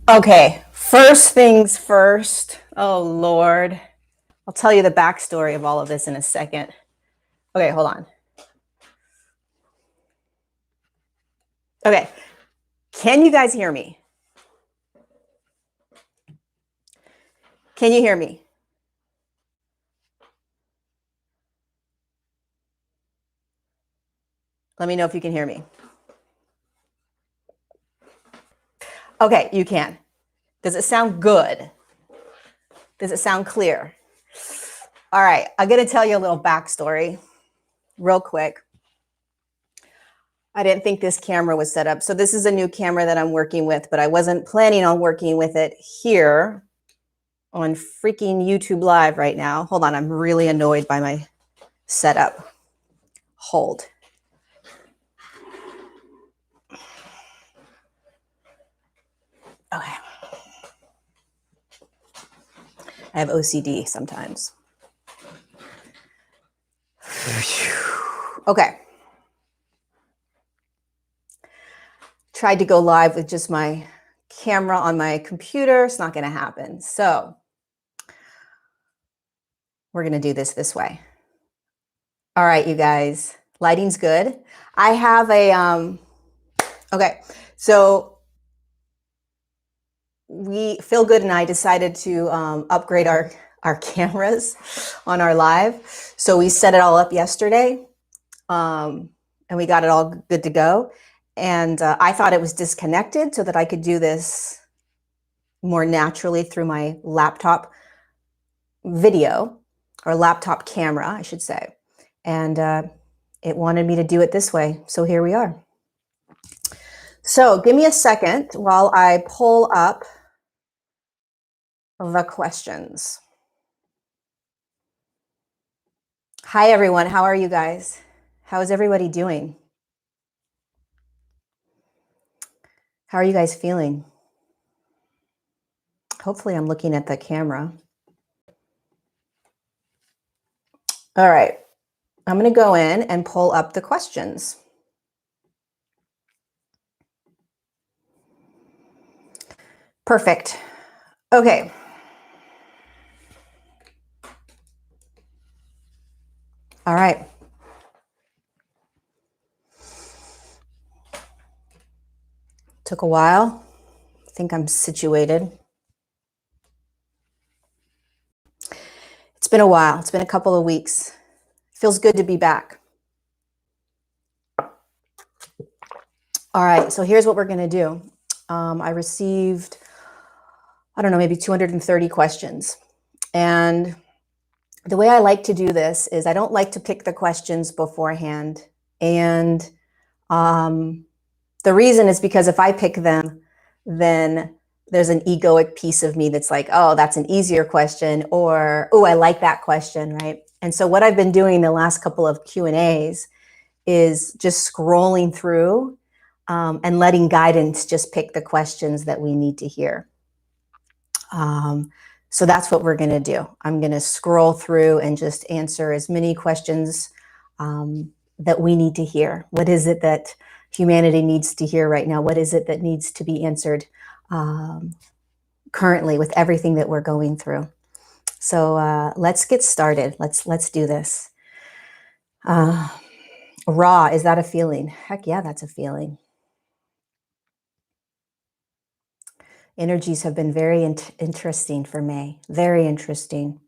Okay, first things first. Oh, Lord. I'll tell you the backstory of all of this in a second. Okay, hold on. Okay, can you guys hear me? Can you hear me? Let me know if you can hear me. Okay, you can. Does it sound good? Does it sound clear? All right, I'm going to tell you a little backstory real quick. I didn't think this camera was set up. So this is a new camera that I'm working with, but I wasn't planning on working with it here on freaking YouTube Live right now. Hold on, I'm really annoyed by my setup. Hold. Okay. I have OCD sometimes. Okay. Tried to go live with just my camera on my computer. It's not going to happen. So we're going to do this way. All right, you guys. Lighting's good. I have a, okay. So Phil Good and I decided to upgrade our cameras on our live. So we set it all up yesterday and we got it all good to go. And I thought it was disconnected so that I could do this more naturally through my laptop video or laptop camera, I should say. And it wanted me to do it this way. So here we are. So give me a second while I pull up the questions. Hi, everyone. How are you guys? How is everybody doing? How are you guys feeling? Hopefully I'm looking at the camera. All right. I'm going to go in and pull up the questions. Perfect. Okay. All right. Took a while. I think I'm situated. It's been a while. It's been a couple of weeks. Feels good to be back. All right, so here's what we're going to do. I received, I don't know, maybe 230 questions. And the way I like to do this is I don't like to pick the questions beforehand. And the reason is because if I pick them, then there's an egoic piece of me that's like, oh, that's an easier question, or, oh, I like that question, right? And so what I've been doing the last couple of Q&As is just scrolling through and letting guidance just pick the questions that we need to hear. So that's what we're going to do. I'm going to scroll through and just answer as many questions that we need to hear. What is it that humanity needs to hear right now? What is it that needs to be answered currently with everything that we're going through? So let's get started. Let's do this. Raw, is that a feeling? Heck yeah, that's a feeling. Energies have been very interesting for May. Very interesting.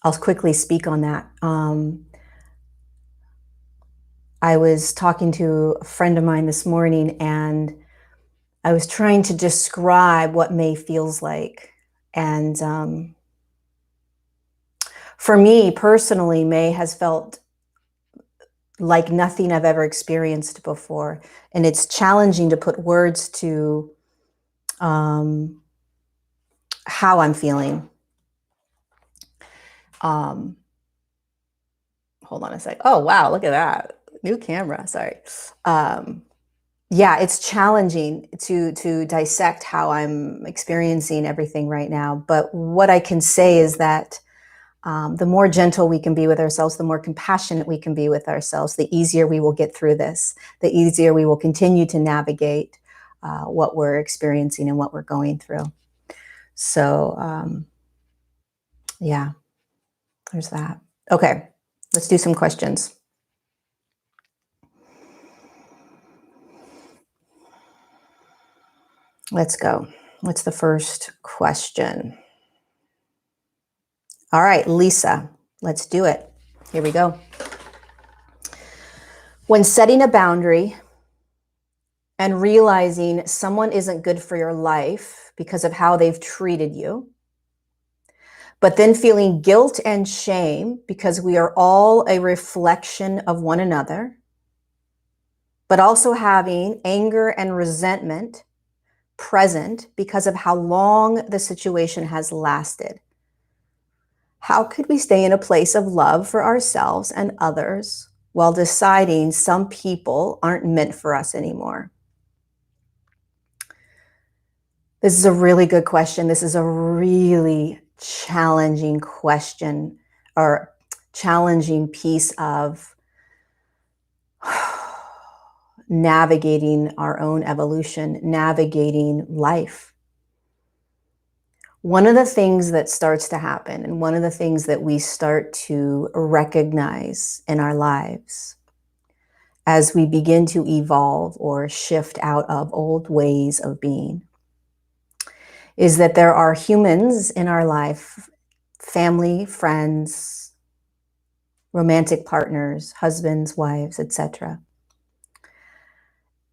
I'll quickly speak on that. I was talking to a friend of mine this morning and I was trying to describe what May feels like. And for me personally, May has felt like nothing I've ever experienced before. And it's challenging to put words to how I'm feeling. Hold on a sec. Oh, wow. Look at that. New camera. Sorry. Yeah, it's challenging to dissect how I'm experiencing everything right now. But what I can say is that the more gentle we can be with ourselves, the more compassionate we can be with ourselves, the easier we will get through this, the easier we will continue to navigate what we're experiencing and what we're going through. So yeah, there's that. Okay, let's do some questions. Let's go. What's the first question? All right, Lisa, let's do it. Here we go. When setting a boundary and realizing someone isn't good for your life because of how they've treated you, but then feeling guilt and shame because we are all a reflection of one another, but also having anger and resentment present because of how long the situation has lasted. How could we stay in a place of love for ourselves and others while deciding some people aren't meant for us anymore? This is a really good question. This is a really challenging question, or challenging piece of navigating our own evolution, navigating life. One of the things that starts to happen, and one of the things that we start to recognize in our lives as we begin to evolve or shift out of old ways of being, is that there are humans in our life, family, friends, romantic partners, husbands, wives, etc.,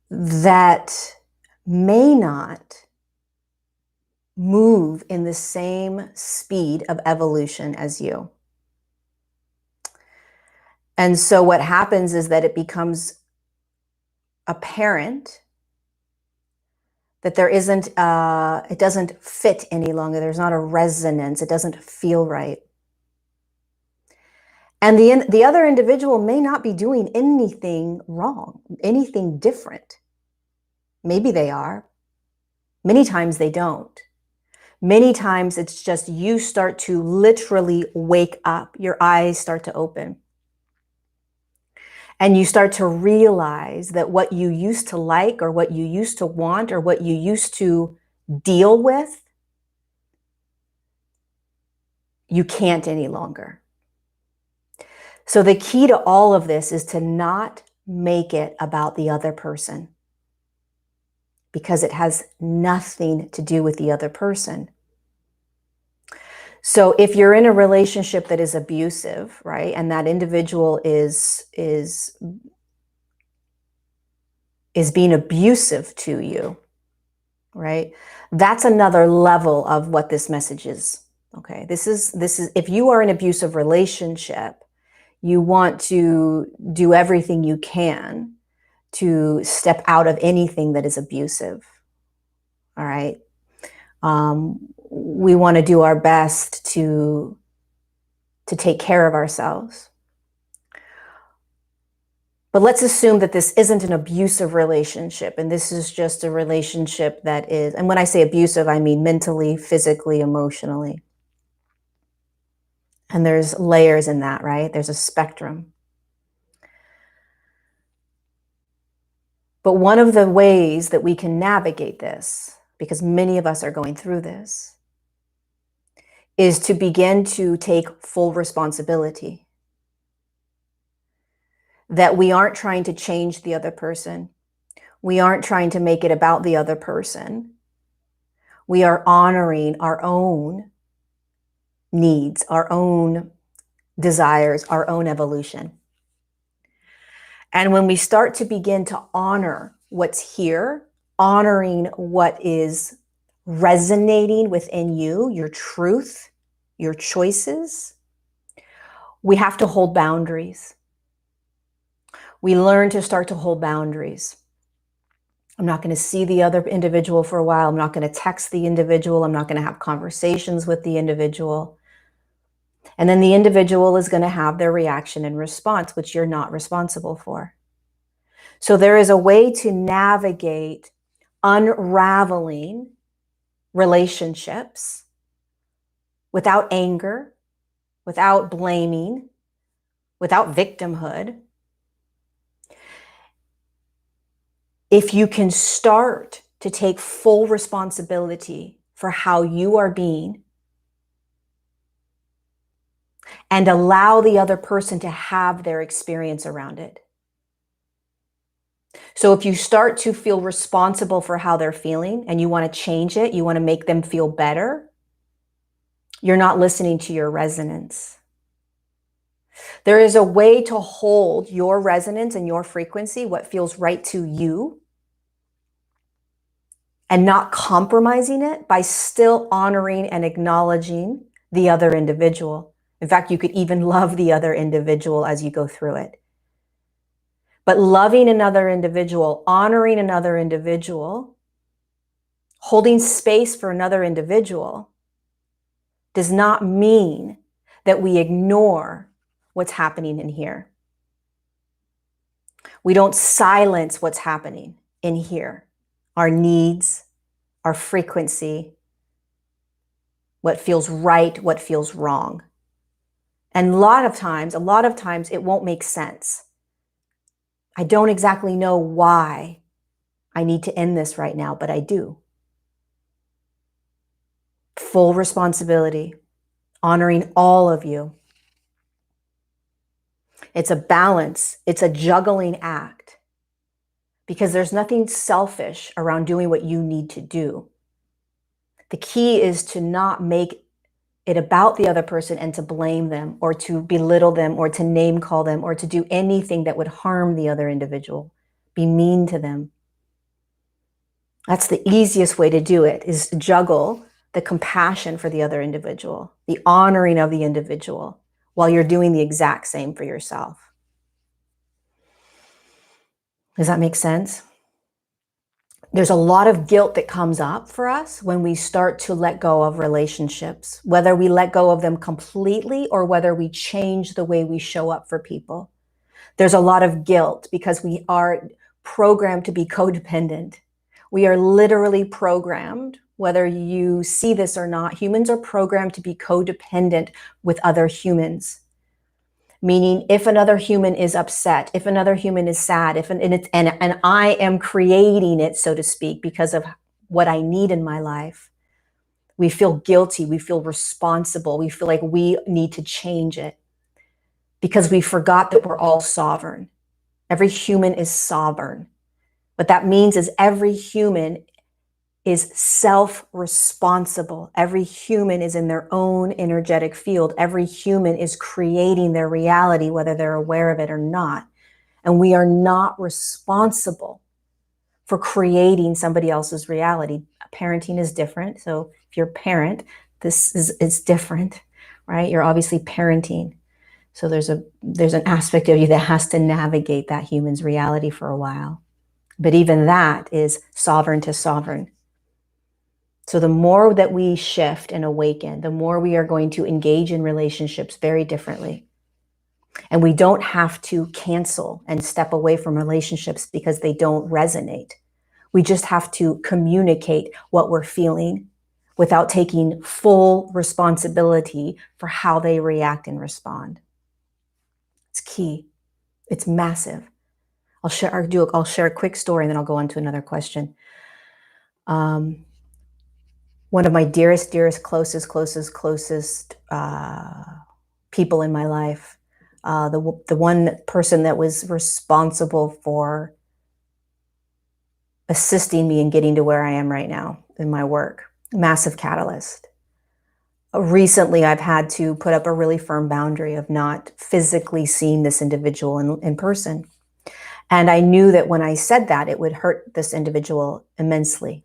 that may not move in the same speed of evolution as you. And so what happens is that it becomes apparent that there isn't, it doesn't fit any longer. There's not a resonance. It doesn't feel right. And the other individual may not be doing anything wrong, anything different. Maybe they are. Many times they don't. Many times it's just you start to literally wake up. Your eyes start to open. And you start to realize that what you used to like, or what you used to want, or what you used to deal with, you can't any longer. So the key to all of this is to not make it about the other person, because it has nothing to do with the other person. So if you're in a relationship that is abusive, right, and that individual is being abusive to you, right, that's another level of what this message is. Okay, this is if you are in an abusive relationship, you want to do everything you can to step out of anything that is abusive. All right. We want to do our best to take care of ourselves. But let's assume that this isn't an abusive relationship, and this is just a relationship that is, and when I say abusive, I mean mentally, physically, emotionally. And there's layers in that, right? There's a spectrum. But one of the ways that we can navigate this, because many of us are going through this, is to begin to take full responsibility. That we aren't trying to change the other person. We aren't trying to make it about the other person. We are honoring our own needs, our own desires, our own evolution. And when we start to begin to honor what's here, honoring what is resonating within you, your truth, your choices, we have to hold boundaries. We learn to start to hold boundaries. I'm not going to see the other individual for a while. I'm not going to text the individual. I'm not going to have conversations with the individual. And then the individual is going to have their reaction and response, which you're not responsible for. So there is a way to navigate unraveling relationships without anger, without blaming, without victimhood. If you can start to take full responsibility for how you are being and allow the other person to have their experience around it. So if you start to feel responsible for how they're feeling and you want to change it, you want to make them feel better, you're not listening to your resonance. There is a way to hold your resonance and your frequency, what feels right to you, and not compromising it by still honoring and acknowledging the other individual. In fact, you could even love the other individual as you go through it. But loving another individual, honoring another individual, holding space for another individual does not mean that we ignore what's happening in here. We don't silence what's happening in here. Our needs, our frequency, what feels right, what feels wrong. And a lot of times it won't make sense. I don't exactly know why I need to end this right now, but I do. Full responsibility, honoring all of you. It's a balance. It's a juggling act because there's nothing selfish around doing what you need to do. The key is to not make it about the other person and to blame them or to belittle them or to name call them or to do anything that would harm the other individual, be mean to them. That's the easiest way to do it, is to juggle the compassion for the other individual, the honoring of the individual, while you're doing the exact same for yourself. Does that make sense? There's a lot of guilt that comes up for us when we start to let go of relationships, whether we let go of them completely or whether we change the way we show up for people. There's a lot of guilt because we are programmed to be codependent. We are literally programmed, whether you see this or not, humans are programmed to be codependent with other humans. Meaning if another human is upset, if another human is sad, and I am creating it, so to speak, because of what I need in my life, we feel guilty, we feel responsible, we feel like we need to change it because we forgot that we're all sovereign. Every human is sovereign. What that means is every human is self-responsible. Every human is in their own energetic field. Every human is creating their reality, whether they're aware of it or not. And we are not responsible for creating somebody else's reality. Parenting is different. So if you're a parent, this is different, right? You're obviously parenting. So there's an aspect of you that has to navigate that human's reality for a while. But even that is sovereign to sovereign. So the more that we shift and awaken, the more we are going to engage in relationships very differently. And we don't have to cancel and step away from relationships because they don't resonate. We just have to communicate what we're feeling without taking full responsibility for how they react and respond. It's key. It's massive. I'll share a quick story and then I'll go on to another question. One of my dearest, closest people in my life, the one person that was responsible for assisting me in getting to where I am right now in my work, massive catalyst. Recently, I've had to put up a really firm boundary of not physically seeing this individual in person. And I knew that when I said that, it would hurt this individual immensely.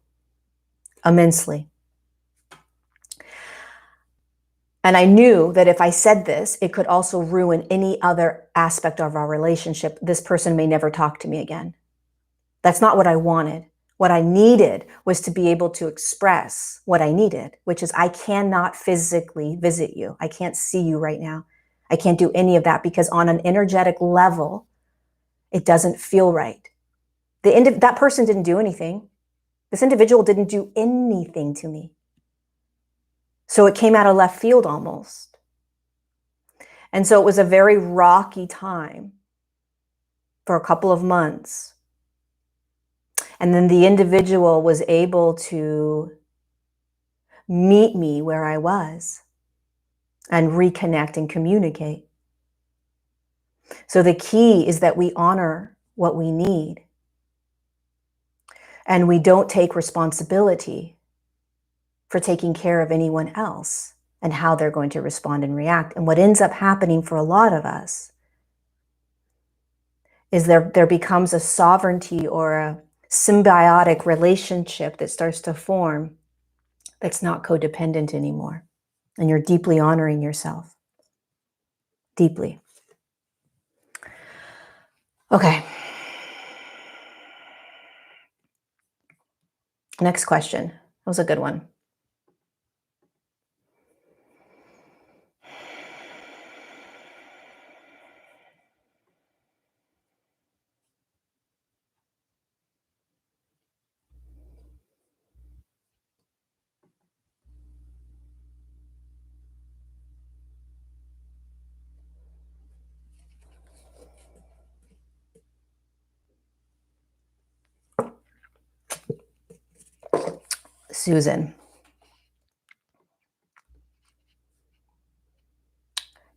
And I knew that if I said this, it could also ruin any other aspect of our relationship. This person may never talk to me again. That's not what I wanted. What I needed was to be able to express what I needed, which is I cannot physically visit you. I can't see you right now. I can't do any of that because on an energetic level, it doesn't feel right. That person didn't do anything. This individual didn't do anything to me. So it came out of left field almost. And so it was a very rocky time for a couple of months. And then the individual was able to meet me where I was and reconnect and communicate. So the key is that we honor what we need and we don't take responsibility for taking care of anyone else and how they're going to respond and react. And what ends up happening for a lot of us is there becomes a sovereignty or a symbiotic relationship that starts to form that's not codependent anymore. And you're deeply honoring yourself. Deeply. Okay. Next question. That was a good one. Susan.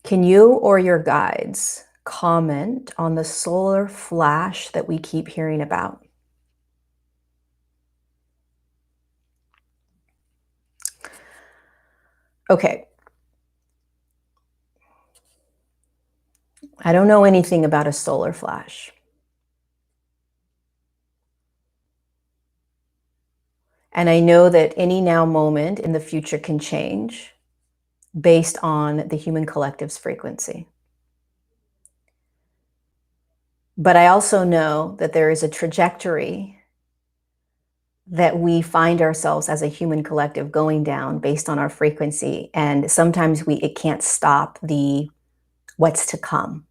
Can you or your guides comment on the solar flash that we keep hearing about? Okay. I don't know anything about a solar flash. And I know that any now moment in the future can change based on the human collective's frequency. But I also know that there is a trajectory that we find ourselves as a human collective going down based on our frequency. And sometimes it can't stop the what's to come.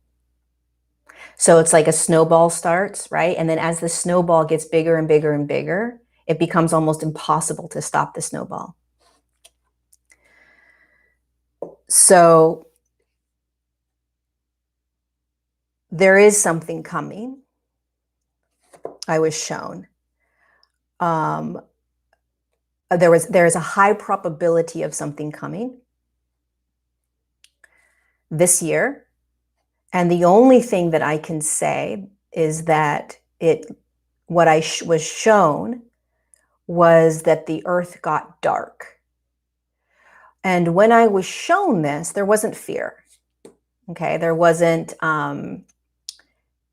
So it's like a snowball starts, right? And then as the snowball gets bigger and bigger and bigger, it becomes almost impossible to stop the snowball. So there is something coming. I was shown. There is a high probability of something coming this year. And the only thing that I can say is that what I was shown was that the earth got dark. And when I was shown this, there wasn't fear. Okay, there wasn't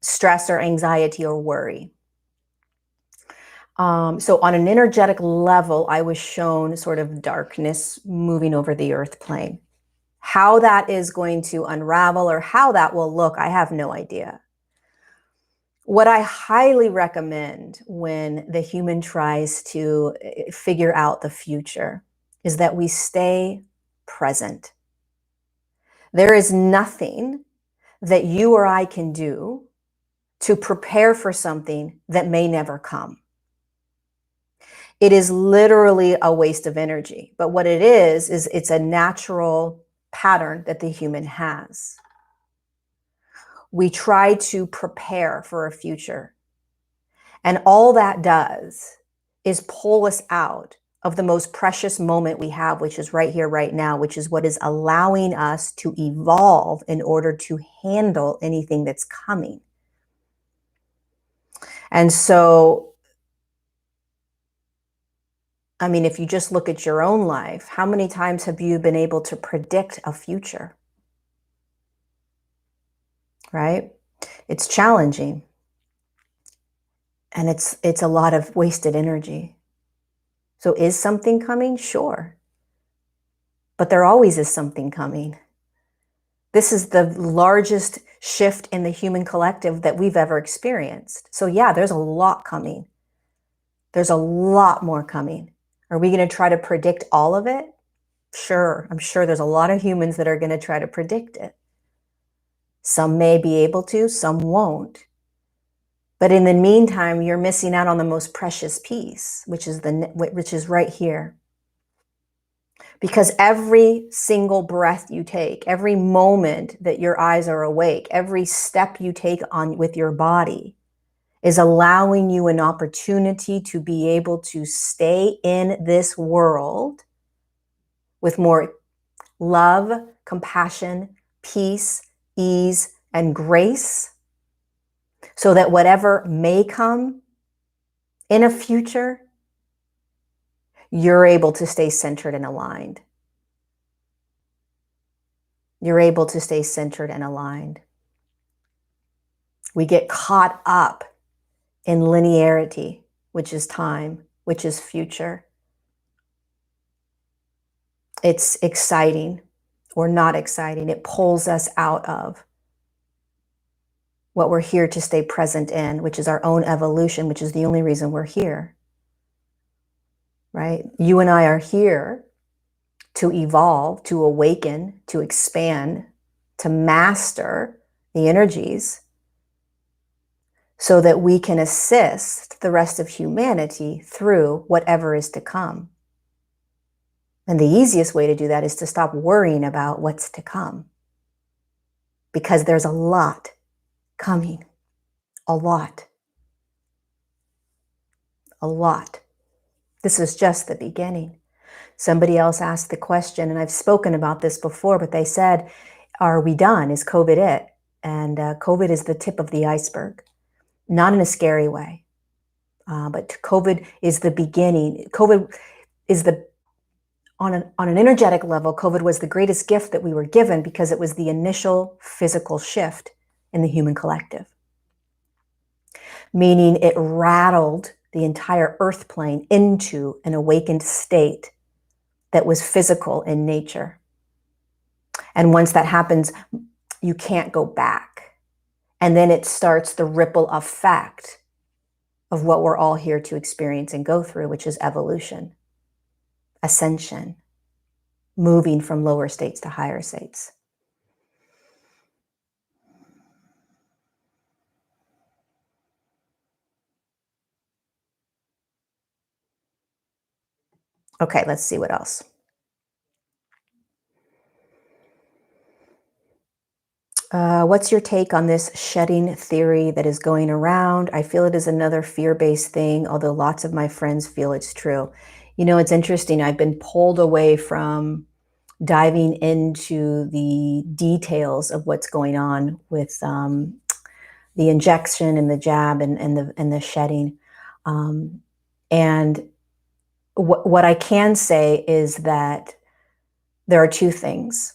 stress or anxiety or worry. So on an energetic level, I was shown sort of darkness moving over the earth plane. How that is going to unravel or how that will look, I have no idea. What I highly recommend when the human tries to figure out the future is that we stay present. There is nothing that you or I can do to prepare for something that may never come. It is literally a waste of energy. But what it is it's a natural pattern that the human has. We try to prepare for a future. And all that does is pull us out of the most precious moment we have, which is right here, right now, which is what is allowing us to evolve in order to handle anything that's coming. And so, I mean, if you just look at your own life, how many times have you been able to predict a future? Right? It's challenging. And it's a lot of wasted energy. So is something coming? Sure. But there always is something coming. This is the largest shift in the human collective that we've ever experienced. So yeah, there's a lot coming. There's a lot more coming. Are we going to try to predict all of it? Sure. I'm sure there's a lot of humans that are going to try to predict it. Some may be able to, some won't. But in the meantime, you're missing out on the most precious piece, which is right here. Because every single breath you take, every moment that your eyes are awake, every step you take on with your body is allowing you an opportunity to be able to stay in this world with more love, compassion, peace, ease, and grace, so that whatever may come in a future, you're able to stay centered and aligned. You're able to stay centered and aligned. We get caught up in linearity, which is time, which is future. It's exciting or not exciting. It pulls us out of what we're here to stay present in, which is our own evolution, which is the only reason we're here, right? You and I are here to evolve, to awaken, to expand, to master the energies so that we can assist the rest of humanity through whatever is to come. And the easiest way to do that is to stop worrying about what's to come, because there's a lot coming. A lot. A lot. This is just the beginning. Somebody else asked the question, and I've spoken about this before, but they said, are we done? Is COVID it? And COVID is the tip of the iceberg, not in a scary way, but COVID is the beginning. COVID is on an energetic level, COVID was the greatest gift that we were given because it was the initial physical shift in the human collective. Meaning it rattled the entire earth plane into an awakened state that was physical in nature. And once that happens, you can't go back. And then it starts the ripple effect of what we're all here to experience and go through, which is evolution, ascension, moving from lower states to higher states. Okay, let's see what else. What's your take on this shedding theory that is going around? I feel it is another fear-based thing, although lots of my friends feel it's true. You know, it's interesting. I've been pulled away from diving into the details of what's going on with the injection and the jab and the shedding. And what I can say is that there are two things.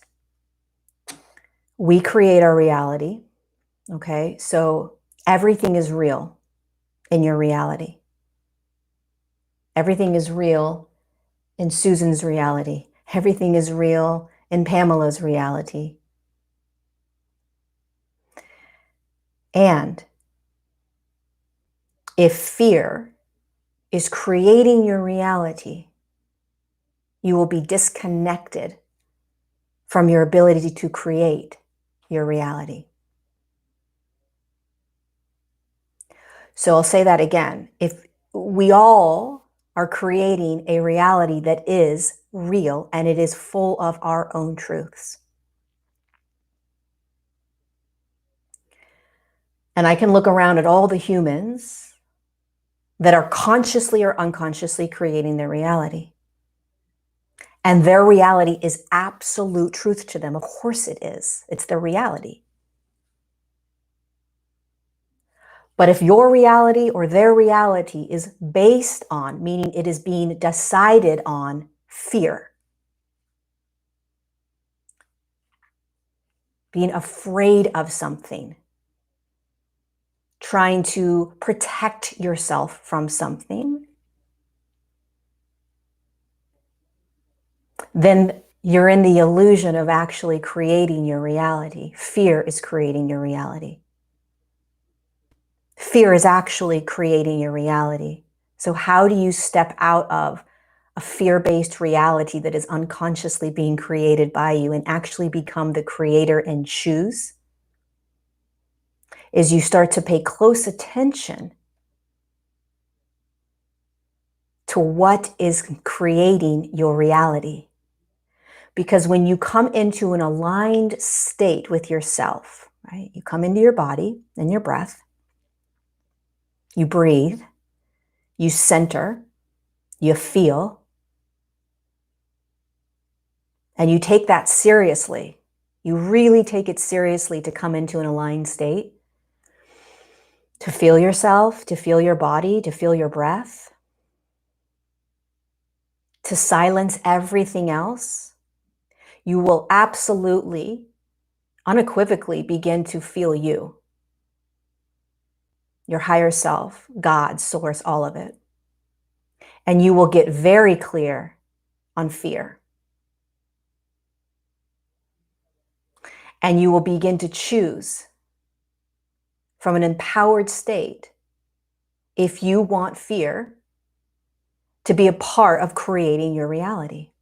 We create our reality, okay? So everything is real in your reality. Everything is real in Susan's reality. Everything is real in Pamela's reality. And if fear is creating your reality, you will be disconnected from your ability to create your reality. So I'll say that again. If we all are creating a reality that is real and it is full of our own truths. And I can look around at all the humans that are consciously or unconsciously creating their reality. And their reality is absolute truth to them. Of course it is. It's their reality. But if your reality or their reality is based on, meaning it is being decided on fear, being afraid of something, trying to protect yourself from something, then you're in the illusion of actually creating your reality. Fear is creating your reality. Fear is actually creating your reality. So how do you step out of a fear-based reality that is unconsciously being created by you and actually become the creator and choose? Is you start to pay close attention to what is creating your reality. Because when you come into an aligned state with yourself, right? You come into your body and your breath, You breathe, you center, you feel, and you take that seriously. You really take it seriously to come into an aligned state, to feel yourself, to feel your body, to feel your breath, to silence everything else. You will absolutely, unequivocally begin to feel you, your higher self, God, source, all of it. And you will get very clear on fear. And you will begin to choose from an empowered state if you want fear to be a part of creating your reality.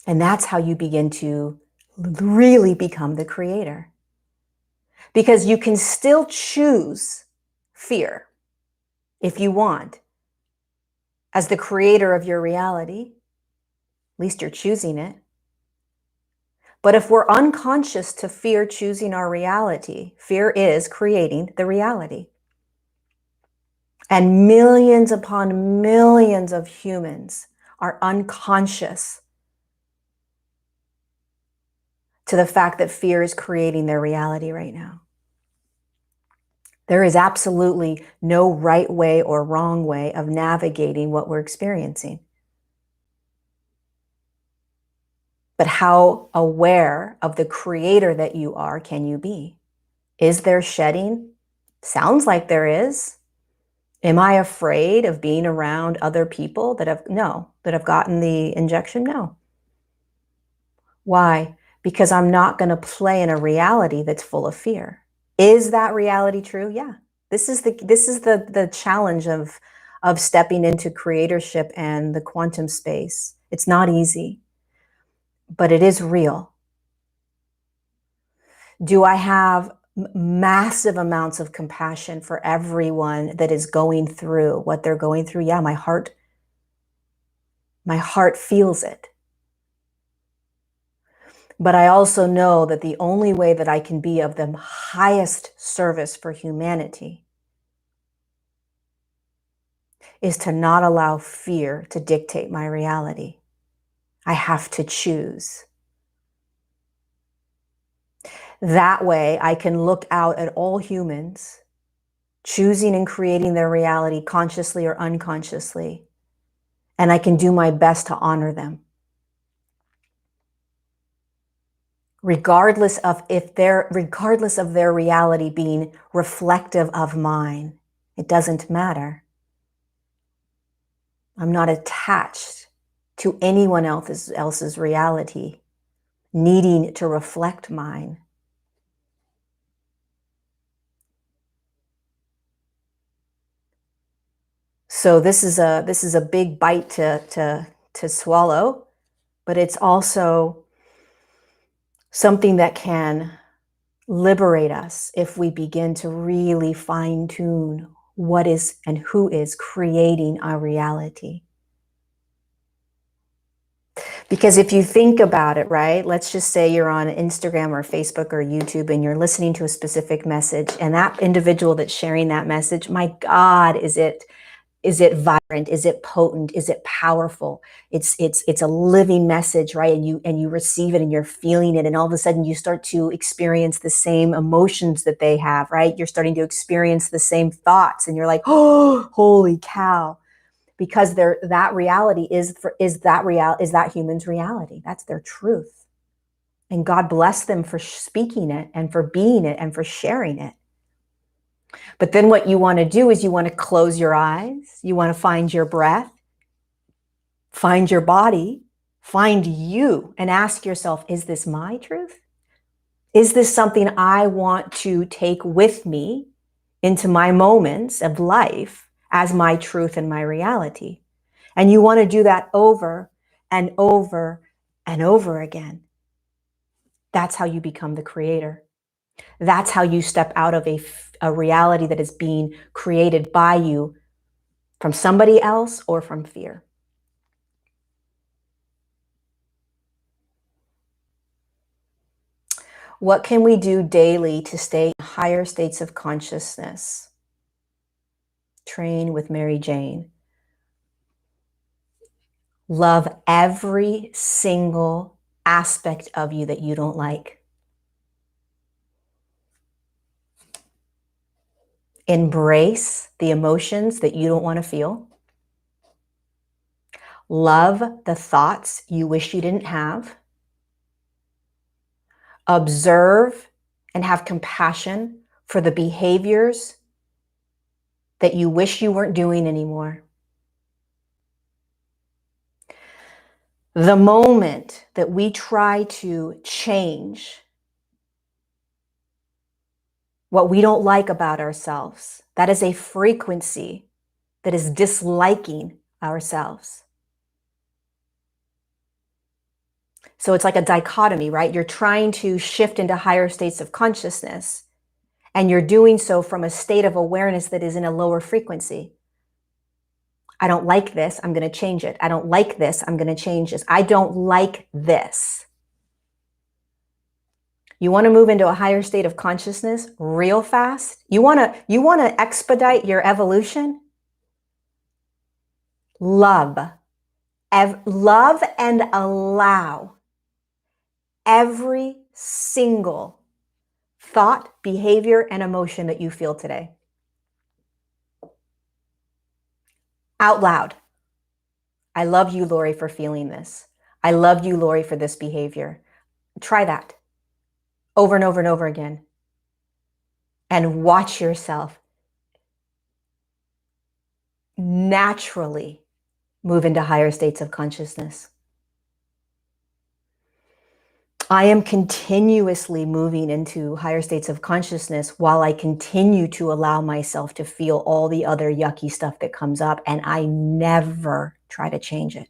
And that's how you begin to really become the creator. Because you can still choose fear if you want. As the creator of your reality, at least you're choosing it. But if we're unconscious to fear choosing our reality, fear is creating the reality. And millions upon millions of humans are unconscious to the fact that fear is creating their reality right now. There is absolutely no right way or wrong way of navigating what we're experiencing. But how aware of the creator that you are can you be? Is there shedding? Sounds like there is. Am I afraid of being around other people that have gotten the injection? No. Why? Because I'm not going to play in a reality that's full of fear. Is that reality true? Yeah. This is the challenge of stepping into creatorship and the quantum space. It's not easy, but it is real. Do I have massive amounts of compassion for everyone that is going through what they're going through? Yeah, my heart feels it. But I also know that the only way that I can be of the highest service for humanity is to not allow fear to dictate my reality. I have to choose. That way, I can look out at all humans, choosing and creating their reality consciously or unconsciously, and I can do my best to honor them. Regardless of their reality being reflective of mine, it doesn't matter. I'm not attached to anyone else's reality needing to reflect mine. So this is a big bite to swallow, but it's also something that can liberate us if we begin to really fine-tune what is and who is creating our reality. Because if you think about it, right, let's just say you're on Instagram or Facebook or YouTube and you're listening to a specific message, and that individual that's sharing that message, my God, is it vibrant? Is it potent? Is it powerful? It's a living message, right? And you receive it and you're feeling it, and all of a sudden you start to experience the same emotions that they have, right? You're starting to experience the same thoughts, and you're like, oh, holy cow. Because that reality is that human's reality. That's their truth. And God bless them for speaking it and for being it and for sharing it. But then what you want to do is you want to close your eyes. You want to find your breath, find your body, find you, and ask yourself, is this my truth? Is this something I want to take with me into my moments of life as my truth and my reality? And you want to do that over and over and over again. That's how you become the creator. That's how you step out of a reality that is being created by you from somebody else or from fear. What can we do daily to stay in higher states of consciousness? Train with Mary Jane. Love every single aspect of you that you don't like. Embrace the emotions that you don't want to feel. Love the thoughts you wish you didn't have. Observe and have compassion for the behaviors that you wish you weren't doing anymore. The moment that we try to change what we don't like about ourselves, that is a frequency that is disliking ourselves. So it's like a dichotomy, right? You're trying to shift into higher states of consciousness, and you're doing so from a state of awareness that is in a lower frequency. I don't like this, I'm going to change it. I don't like this, I'm going to change this. I don't like this. You want to move into a higher state of consciousness real fast? You want to expedite your evolution? Love. Love and allow every single thought, behavior, and emotion that you feel today. Out loud. I love you, Lori, for feeling this. I love you, Lori, for this behavior. Try that over and over and over again. And watch yourself naturally move into higher states of consciousness. I am continuously moving into higher states of consciousness while I continue to allow myself to feel all the other yucky stuff that comes up, and I never try to change it.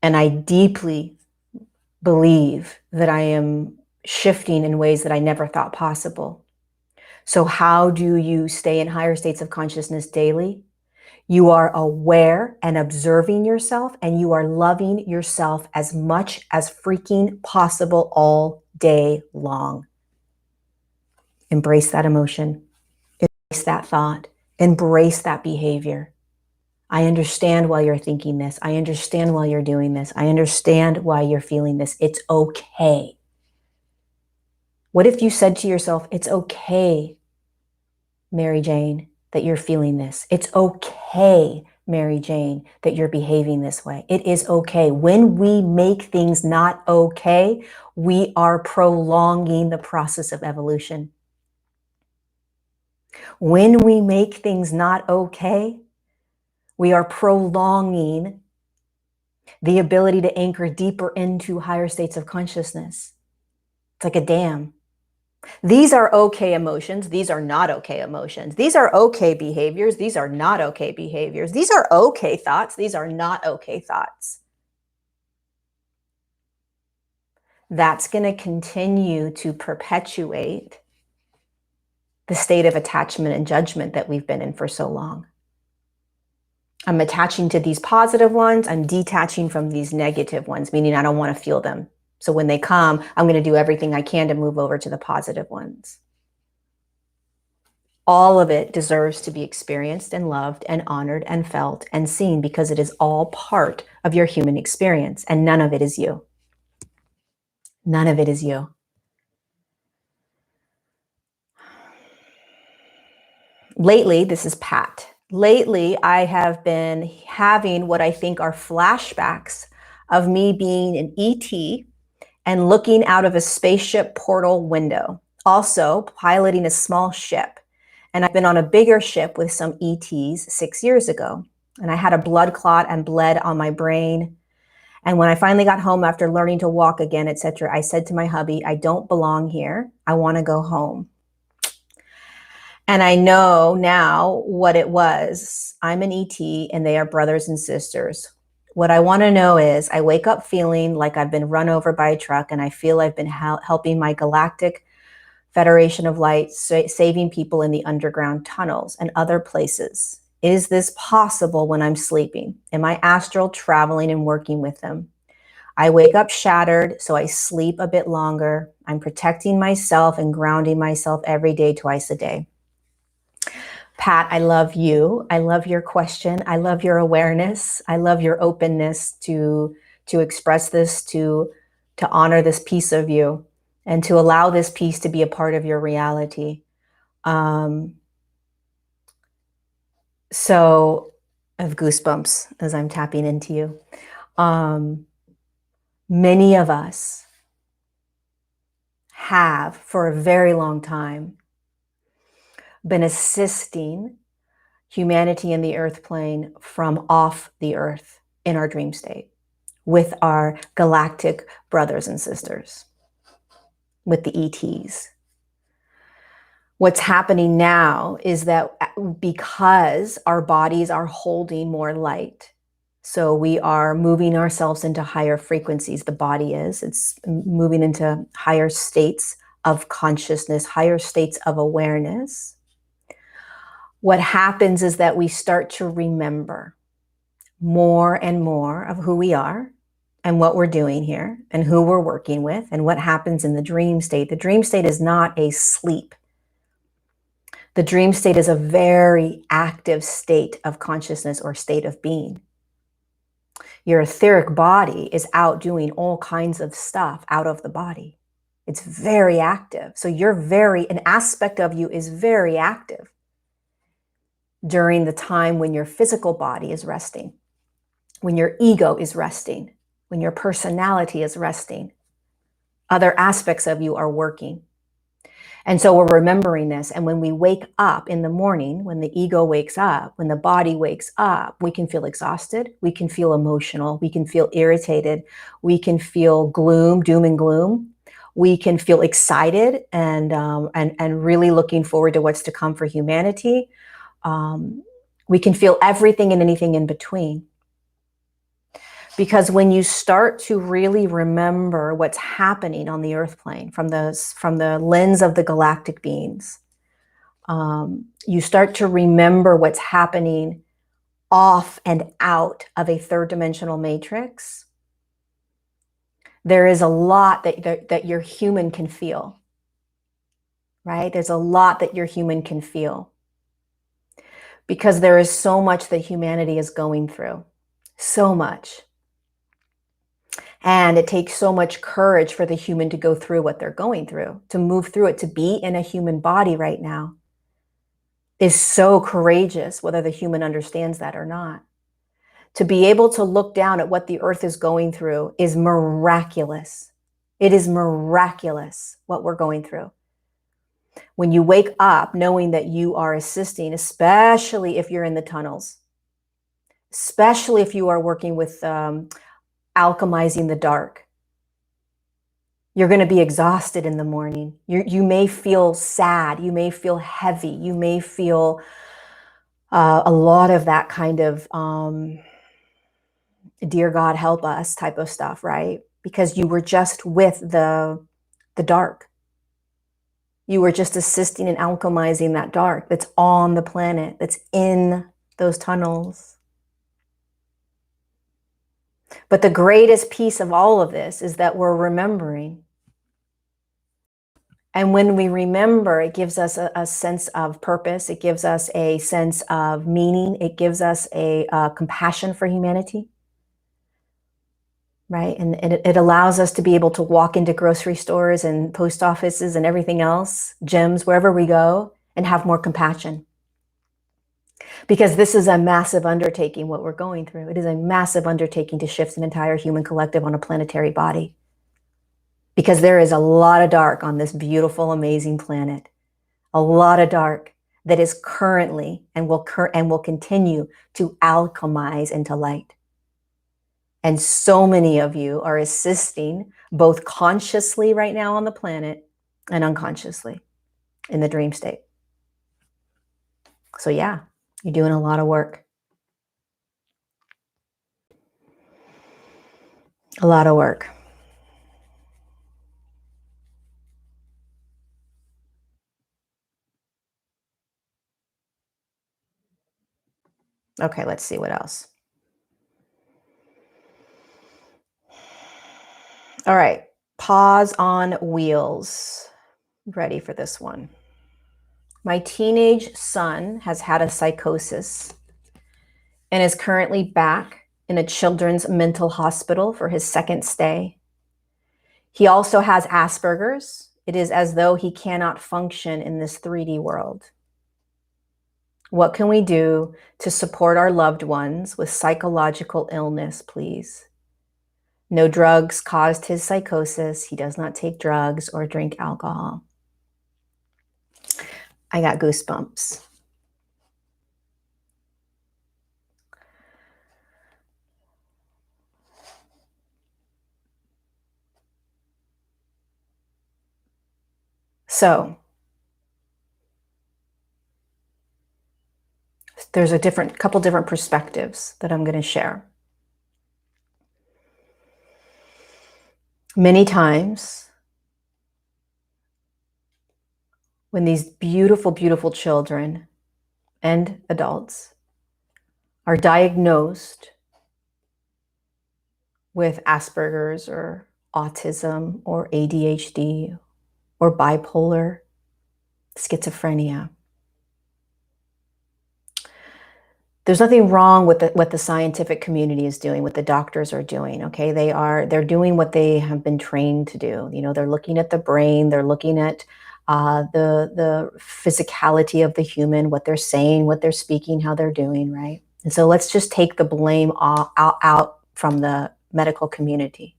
And I deeply believe that I am shifting in ways that I never thought possible. So how do you stay in higher states of consciousness daily? You are aware and observing yourself, and you are loving yourself as much as freaking possible all day long. Embrace that emotion. Embrace that thought. Embrace that behavior. I understand why you're thinking this. I understand why you're doing this. I understand why you're feeling this. It's okay. What if you said to yourself, it's okay, Mary Jane, that you're feeling this. It's okay, Mary Jane, that you're behaving this way. It is okay. When we make things not okay, we are prolonging the process of evolution. When we make things not okay, we are prolonging the ability to anchor deeper into higher states of consciousness. It's like a dam. These are okay emotions. These are not okay emotions. These are okay behaviors. These are not okay behaviors. These are okay thoughts. These are not okay thoughts. That's going to continue to perpetuate the state of attachment and judgment that we've been in for so long. I'm attaching to these positive ones. I'm detaching from these negative ones, meaning I don't want to feel them. So when they come, I'm going to do everything I can to move over to the positive ones. All of it deserves to be experienced and loved and honored and felt and seen, because it is all part of your human experience, and none of it is you. None of it is you. Lately, this is Pat. Lately, I have been having what I think are flashbacks of me being an ET and looking out of a spaceship portal window. Also, piloting a small ship. And I've been on a bigger ship with some ETs 6 years ago. And I had a blood clot and bled on my brain. And when I finally got home after learning to walk again, etc., I said to my hubby, I don't belong here. I want to go home. And I know now what it was. I'm an ET and they are brothers and sisters. What I want to know is I wake up feeling like I've been run over by a truck, and I feel I've been helping my galactic Federation of Light saving people in the underground tunnels and other places. Is this possible when I'm sleeping? Am I astral traveling and working with them? I wake up shattered, so I sleep a bit longer. I'm protecting myself and grounding myself every day, twice a day. Pat, I love you. I love your question. I love your awareness. I love your openness to express this, to honor this piece of you, and to allow this piece to be a part of your reality. So I have goosebumps as I'm tapping into you. Many of us have, for a very long time, been assisting humanity in the earth plane from off the earth in our dream state with our galactic brothers and sisters, with the ETs. What's happening now is that because our bodies are holding more light, so we are moving ourselves into higher frequencies, the body is, it's moving into higher states of consciousness, higher states of awareness. What happens is that we start to remember more and more of who we are and what we're doing here and who we're working with and what happens in the dream state. The dream state is not a sleep. The dream state is a very active state of consciousness or state of being. Your etheric body is out doing all kinds of stuff out of the body. It's very active. So an aspect of you is very active during the time when your physical body is resting, when your ego is resting, when your personality is resting. Other aspects of you are working. And so we're remembering this. And when we wake up in the morning, when the ego wakes up, when the body wakes up, we can feel exhausted. We can feel emotional. We can feel irritated. We can feel gloom, doom and gloom. We can feel excited and really looking forward to what's to come for humanity. We can feel everything and anything in between. Because when you start to really remember what's happening on the earth plane from the lens of the galactic beings, you start to remember what's happening off and out of a third dimensional matrix. There is a lot that your human can feel, right? There's a lot that your human can feel because there is so much that humanity is going through, so much. And it takes so much courage for the human to go through what they're going through, to move through it, to be in a human body right now is so courageous, whether the human understands that or not. To be able to look down at what the earth is going through is miraculous. It is miraculous what we're going through. When you wake up knowing that you are assisting, especially if you're in the tunnels, especially if you are working with alchemizing the dark. You're going to be exhausted in the morning. You may feel sad. You may feel heavy. You may feel a lot of that kind of dear God help us type of stuff, right? Because you were just with the dark. You were just assisting in alchemizing that dark that's on the planet, that's in those tunnels. But the greatest piece of all of this is that we're remembering. And when we remember, it gives us a sense of purpose. It gives us a sense of meaning. It gives us a compassion for humanity, right? And it allows us to be able to walk into grocery stores and post offices and everything else, gyms, wherever we go, and have more compassion. Because this is a massive undertaking, what we're going through. It is a massive undertaking to shift an entire human collective on a planetary body. Because there is a lot of dark on this beautiful, amazing planet. A lot of dark that is currently and will continue to alchemize into light. And so many of you are assisting both consciously right now on the planet and unconsciously in the dream state. So yeah, you're doing a lot of work. A lot of work. Okay, let's see what else. All right. Pause on wheels. Ready for this one. My teenage son has had a psychosis and is currently back in a children's mental hospital for his second stay. He also has Asperger's. It is as though he cannot function in this 3D world. What can we do to support our loved ones with psychological illness, please? No drugs caused his psychosis. He does not take drugs or drink alcohol. I got goosebumps. So there's a couple different perspectives that I'm going to share. Many times when these beautiful, beautiful children and adults are diagnosed with Asperger's or autism or ADHD or bipolar, schizophrenia, there's nothing wrong with what the scientific community is doing, what the doctors are doing, okay? They're doing what they have been trained to do. You know, they're looking at the brain, they're looking at the physicality of the human, what they're saying, what they're speaking, how they're doing, right? And so let's just take the blame out from the medical community.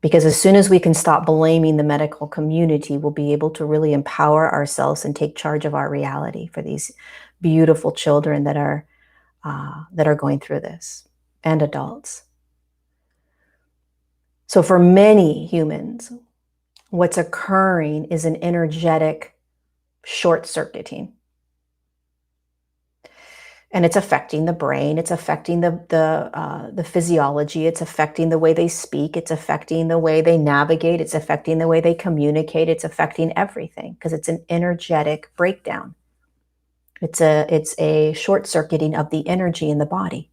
Because as soon as we can stop blaming the medical community, we'll be able to really empower ourselves and take charge of our reality for these beautiful children that are going through this, and adults. So for many humans, what's occurring is an energetic short-circuiting. And it's affecting the brain, it's affecting the physiology, it's affecting the way they speak, it's affecting the way they navigate, it's affecting the way they communicate, it's affecting everything because it's an energetic breakdown. It's a short-circuiting of the energy in the body.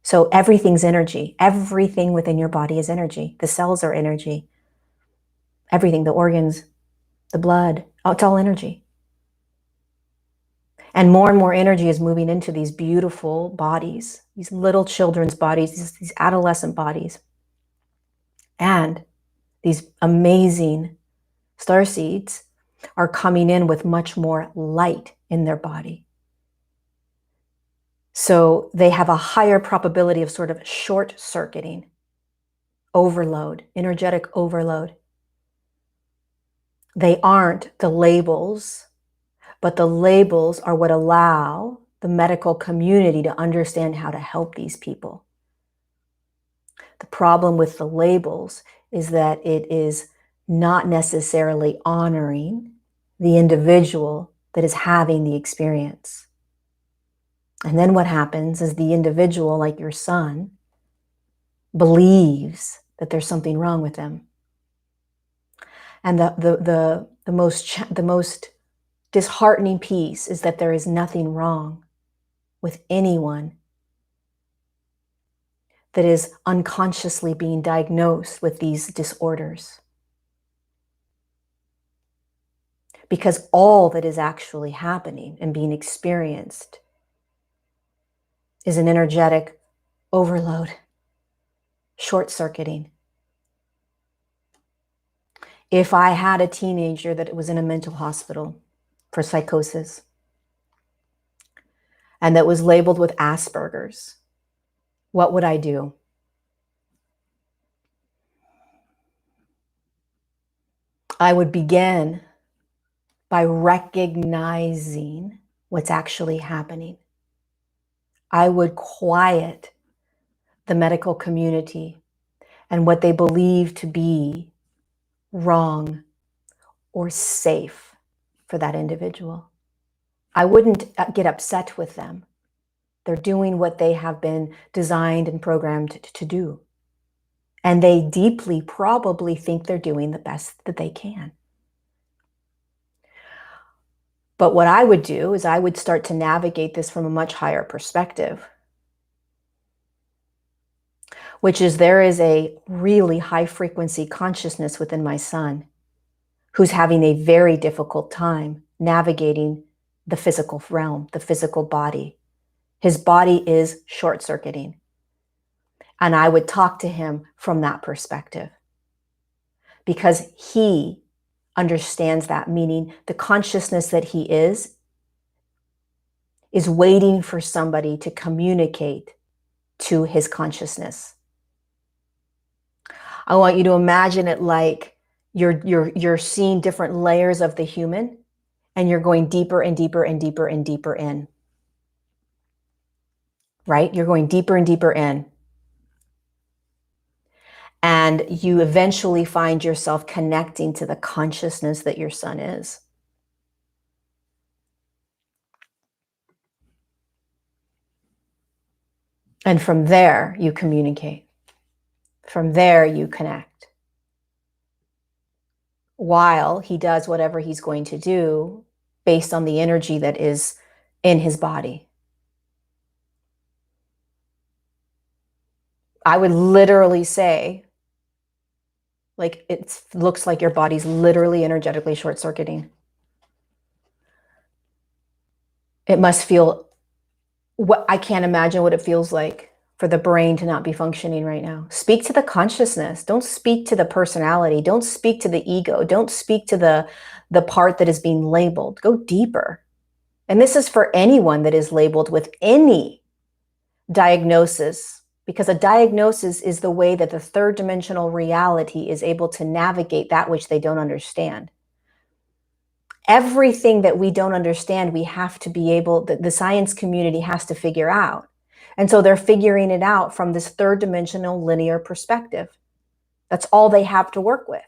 So everything's energy. Everything within your body is energy. The cells are energy. Everything, the organs, the blood, it's all energy. And more energy is moving into these beautiful bodies, these little children's bodies, these adolescent bodies. And these amazing starseeds are coming in with much more light in their body. So they have a higher probability of sort of short-circuiting, overload, energetic overload. They aren't the labels, but the labels are what allow the medical community to understand how to help these people. The problem with the labels is that it is not necessarily honoring the individual that is having the experience. And then what happens is the individual, like your son, believes that there's something wrong with them. And the most disheartening piece is that there is nothing wrong with anyone that is unconsciously being diagnosed with these disorders. Because all that is actually happening and being experienced is an energetic overload, short-circuiting. If I had a teenager that was in a mental hospital for psychosis and that was labeled with Asperger's, what would I do? I would begin by recognizing what's actually happening. I would quiet the medical community and what they believe to be wrong or safe for that individual. I wouldn't get upset with them. They're doing what they have been designed and programmed to do. And they deeply probably think they're doing the best that they can. But what I would do is I would start to navigate this from a much higher perspective. which is there is a really high frequency consciousness within my son who's having a very difficult time navigating the physical realm, the physical body. His body is short-circuiting. And I would talk to him from that perspective because he understands that, meaning the consciousness that he is waiting for somebody to communicate to his consciousness. I want you to imagine it like you're seeing different layers of the human and you're going deeper and deeper and deeper and deeper in. Right? You're going deeper and deeper in. And you eventually find yourself connecting to the consciousness that your son is. And from there, you communicate. From there, you connect. While he does whatever he's going to do based on the energy that is in his body. I would literally say, like, it looks like your body's literally energetically short-circuiting. It must feel, I can't imagine what it feels like for the brain to not be functioning right now. Speak to the consciousness. Don't speak to the personality. Don't speak to the ego. Don't speak to the part that is being labeled. Go deeper. And this is for anyone that is labeled with any diagnosis, because a diagnosis is the way that the third dimensional reality is able to navigate that which they don't understand. Everything that we don't understand, we have to be able, the science community has to figure out. And so they're figuring it out from this third dimensional linear perspective. That's all they have to work with.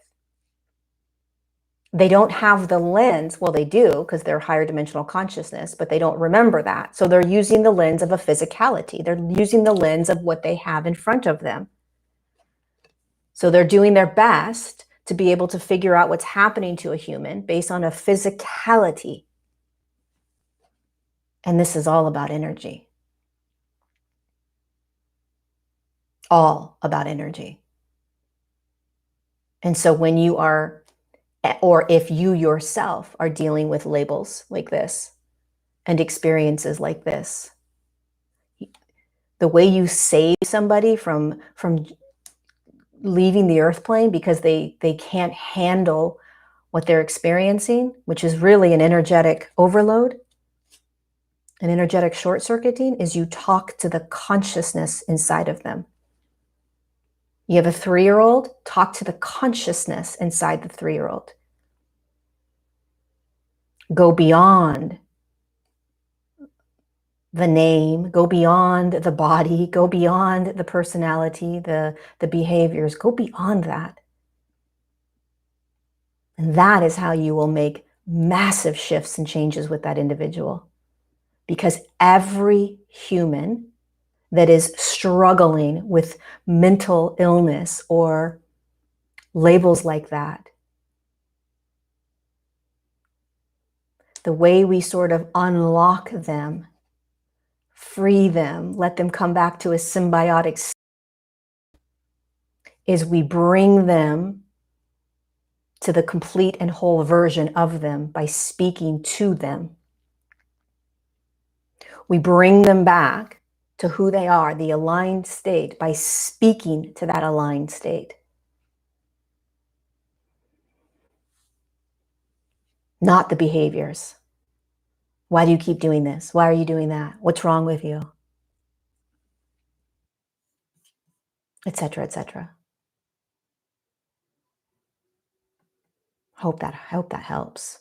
They don't have the lens. Well, they do because they're higher dimensional consciousness, but they don't remember that. So they're using the lens of a physicality. They're using the lens of what they have in front of them. So they're doing their best to be able to figure out what's happening to a human based on a physicality. And this is all about energy. All about energy. And so when you are, or if you yourself are dealing with labels like this and experiences like this, the way you save somebody from leaving the earth plane because they can't handle what they're experiencing, which is really an energetic overload, an energetic short-circuiting, is you talk to the consciousness inside of them. You have a 3-year-old, talk to the consciousness inside the 3-year-old. Go beyond the name, go beyond the body, go beyond the personality, the behaviors, go beyond that. And that is how you will make massive shifts and changes with that individual. Because every human that is struggling with mental illness or labels like that, the way we sort of unlock them, free them, let them come back to a symbiotic state, is we bring them to the complete and whole version of them by speaking to them. We bring them back to who they are, the aligned state, by speaking to that aligned state. Not the behaviors. Why do you keep doing this? Why are you doing that? What's wrong with you? Etc., etc. Hope that helps.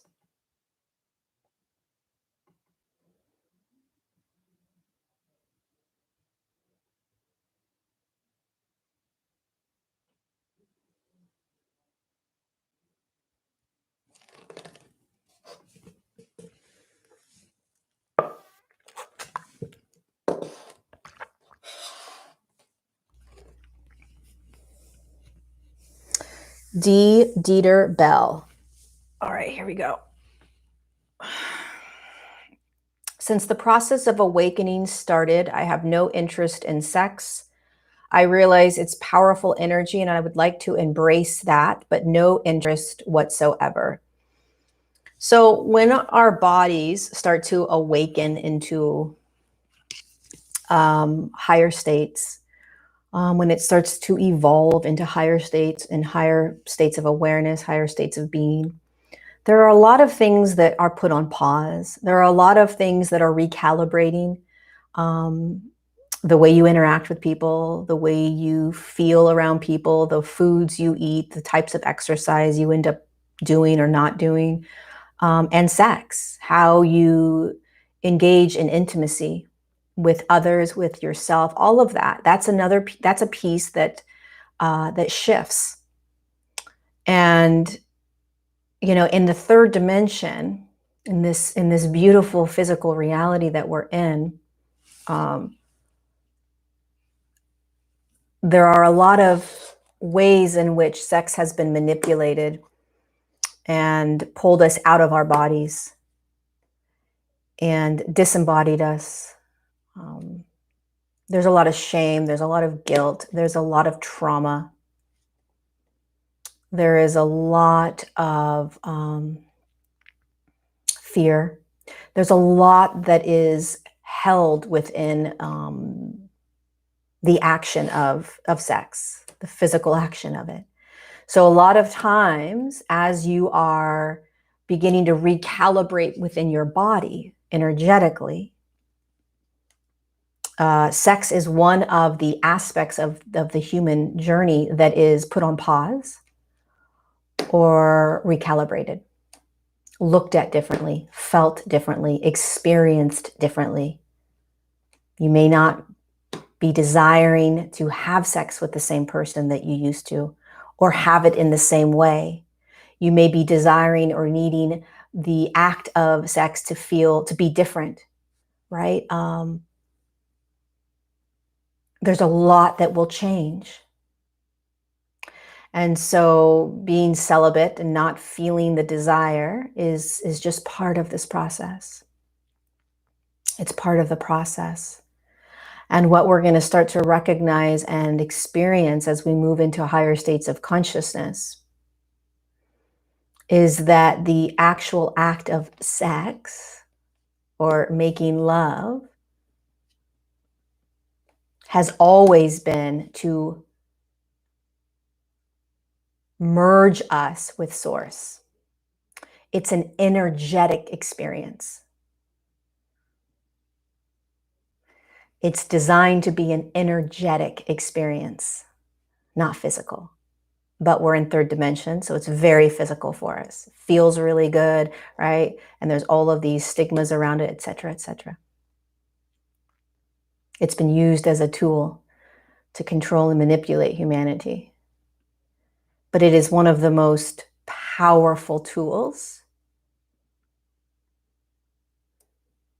D. Dieter Bell. All right, here we go. Since the process of awakening started, I have no interest in sex. I realize it's powerful energy and I would like to embrace that, but no interest whatsoever. So when our bodies start to awaken into higher states, when it starts to evolve into higher states and higher states of awareness, higher states of being, there are a lot of things that are put on pause. There are a lot of things that are recalibrating. The way you interact with people, the way you feel around people, the foods you eat, the types of exercise you end up doing or not doing, and sex, how you engage in intimacy with others, with yourself, all of that. That's a piece that that shifts. And in the third dimension, in this beautiful physical reality that we're in, there are a lot of ways in which sex has been manipulated and pulled us out of our bodies and disembodied us. There's a lot of shame, there's a lot of guilt, there's a lot of trauma. There is a lot of fear. There's a lot that is held within the action of sex, the physical action of it. So a lot of times, as you are beginning to recalibrate within your body energetically, sex is one of the aspects of the human journey that is put on pause or recalibrated, looked at differently, felt differently, experienced differently. You may not be desiring to have sex with the same person that you used to, or have it in the same way. You may be desiring or needing the act of sex to be different, right? There's a lot that will change. And so being celibate and not feeling the desire is just part of this process. It's part of the process. And what we're going to start to recognize and experience as we move into higher states of consciousness is that the actual act of sex or making love has always been to merge us with Source. It's an energetic experience. It's designed to be an energetic experience, not physical. But we're in third dimension, so it's very physical for us. It feels really good, right? And there's all of these stigmas around it, et cetera, et cetera. It's been used as a tool to control and manipulate humanity. But it is one of the most powerful tools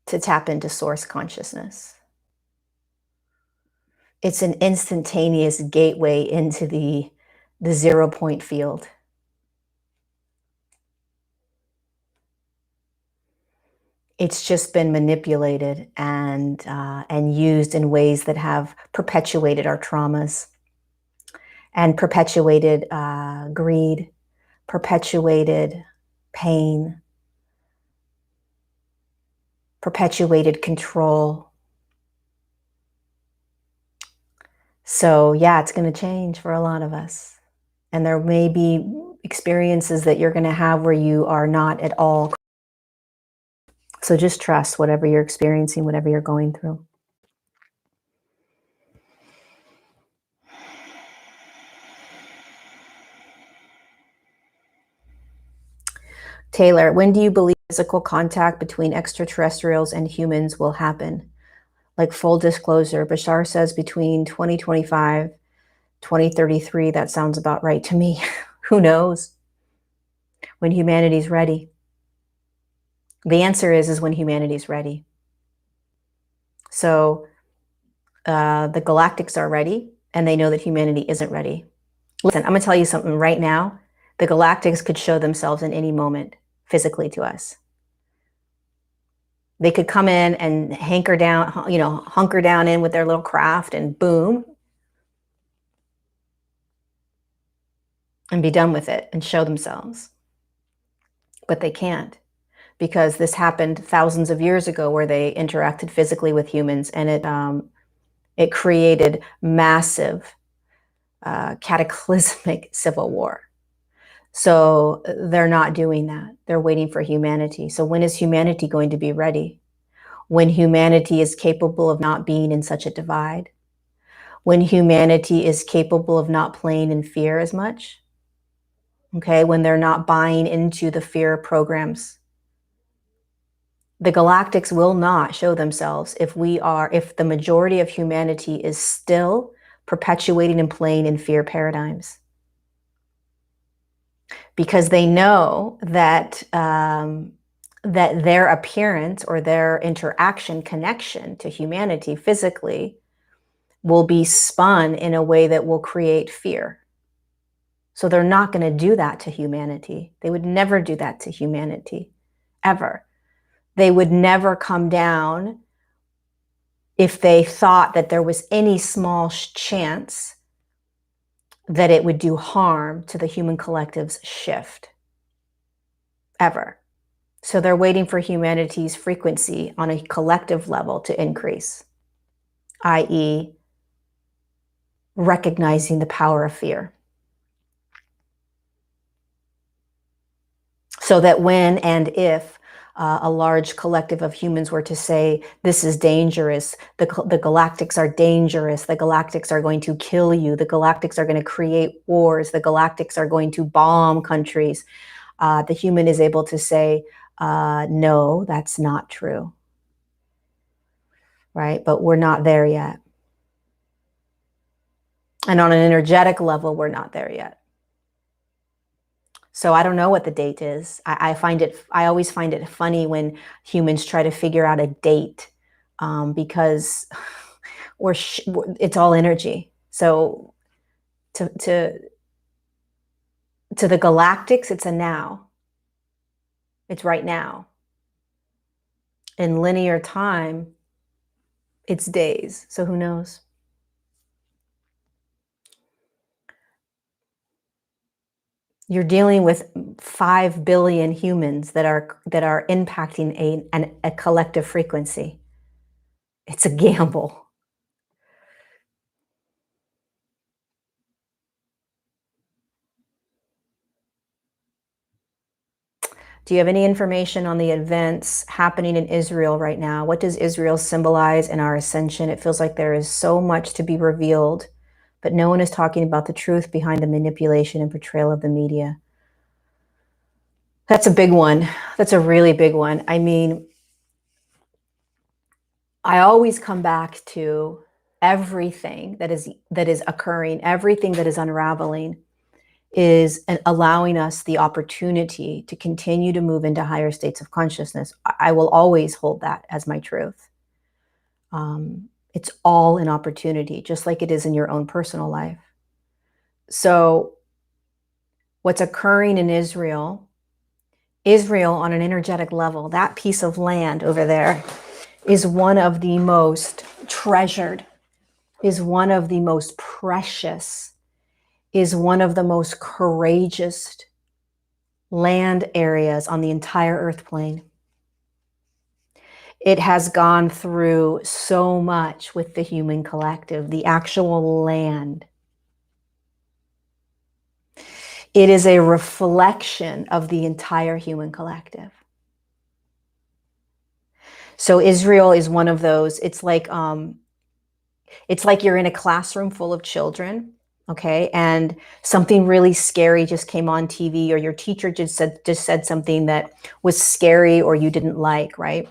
to tap into Source consciousness. It's an instantaneous gateway into the 0 point field. It's just been manipulated and used in ways that have perpetuated our traumas and perpetuated greed, perpetuated pain, perpetuated control. So yeah, it's going to change for a lot of us. And there may be experiences that you're going to have where you are not at all. So just trust whatever you're experiencing, whatever you're going through. Taylor, when do you believe physical contact between extraterrestrials and humans will happen? Like full disclosure, Bashar says between 2025, 2033, that sounds about right to me. Who knows? When humanity's ready. The answer is when humanity's ready. So the galactics are ready and they know that humanity isn't ready. Listen, I'm gonna tell you something right now. The galactics could show themselves in any moment physically to us. They could come in and hunker down in with their little craft and boom, and be done with it and show themselves. But they can't, because this happened thousands of years ago where they interacted physically with humans, and it created massive, cataclysmic civil war. So they're not doing that. They're waiting for humanity. So when is humanity going to be ready? When humanity is capable of not being in such a divide? When humanity is capable of not playing in fear as much? Okay, when they're not buying into the fear programs. The galactics will not show themselves if the majority of humanity is still perpetuating and playing in fear paradigms. Because they know that that their appearance or their interaction, connection to humanity physically will be spun in a way that will create fear. So they're not going to do that to humanity. They would never do that to humanity, ever. They would never come down if they thought that there was any small chance that it would do harm to the human collective's shift, ever. So they're waiting for humanity's frequency on a collective level to increase, i.e., recognizing the power of fear. So that when and if a large collective of humans were to say, this is dangerous, the galactics are dangerous, the galactics are going to kill you, the galactics are going to create wars, the galactics are going to bomb countries, the human is able to say, no, that's not true. Right? But we're not there yet. And on an energetic level, we're not there yet. So I don't know what the date is. I always find it funny when humans try to figure out a date, because it's all energy. So to the galactics, it's a now. It's right now. In linear time, it's days. So who knows? You're dealing with 5 billion humans that are impacting a collective frequency. It's a gamble. Do you have any information on the events happening in Israel right now? What does Israel symbolize in our ascension? It feels like there is so much to be revealed, but no one is talking about the truth behind the manipulation and portrayal of the media. That's a big one. That's a really big one. I mean, I always come back to everything that is occurring, everything that is unraveling is allowing us the opportunity to continue to move into higher states of consciousness. I will always hold that as my truth. It's all an opportunity, just like it is in your own personal life. So what's occurring in Israel on an energetic level, that piece of land over there is one of the most treasured, is one of the most precious, is one of the most courageous land areas on the entire earth plane. It has gone through so much with the human collective, the actual land. It is a reflection of the entire human collective. So Israel is one of those. It's like you're in a classroom full of children, okay, and something really scary just came on TV, or your teacher just said something that was scary or you didn't like, right?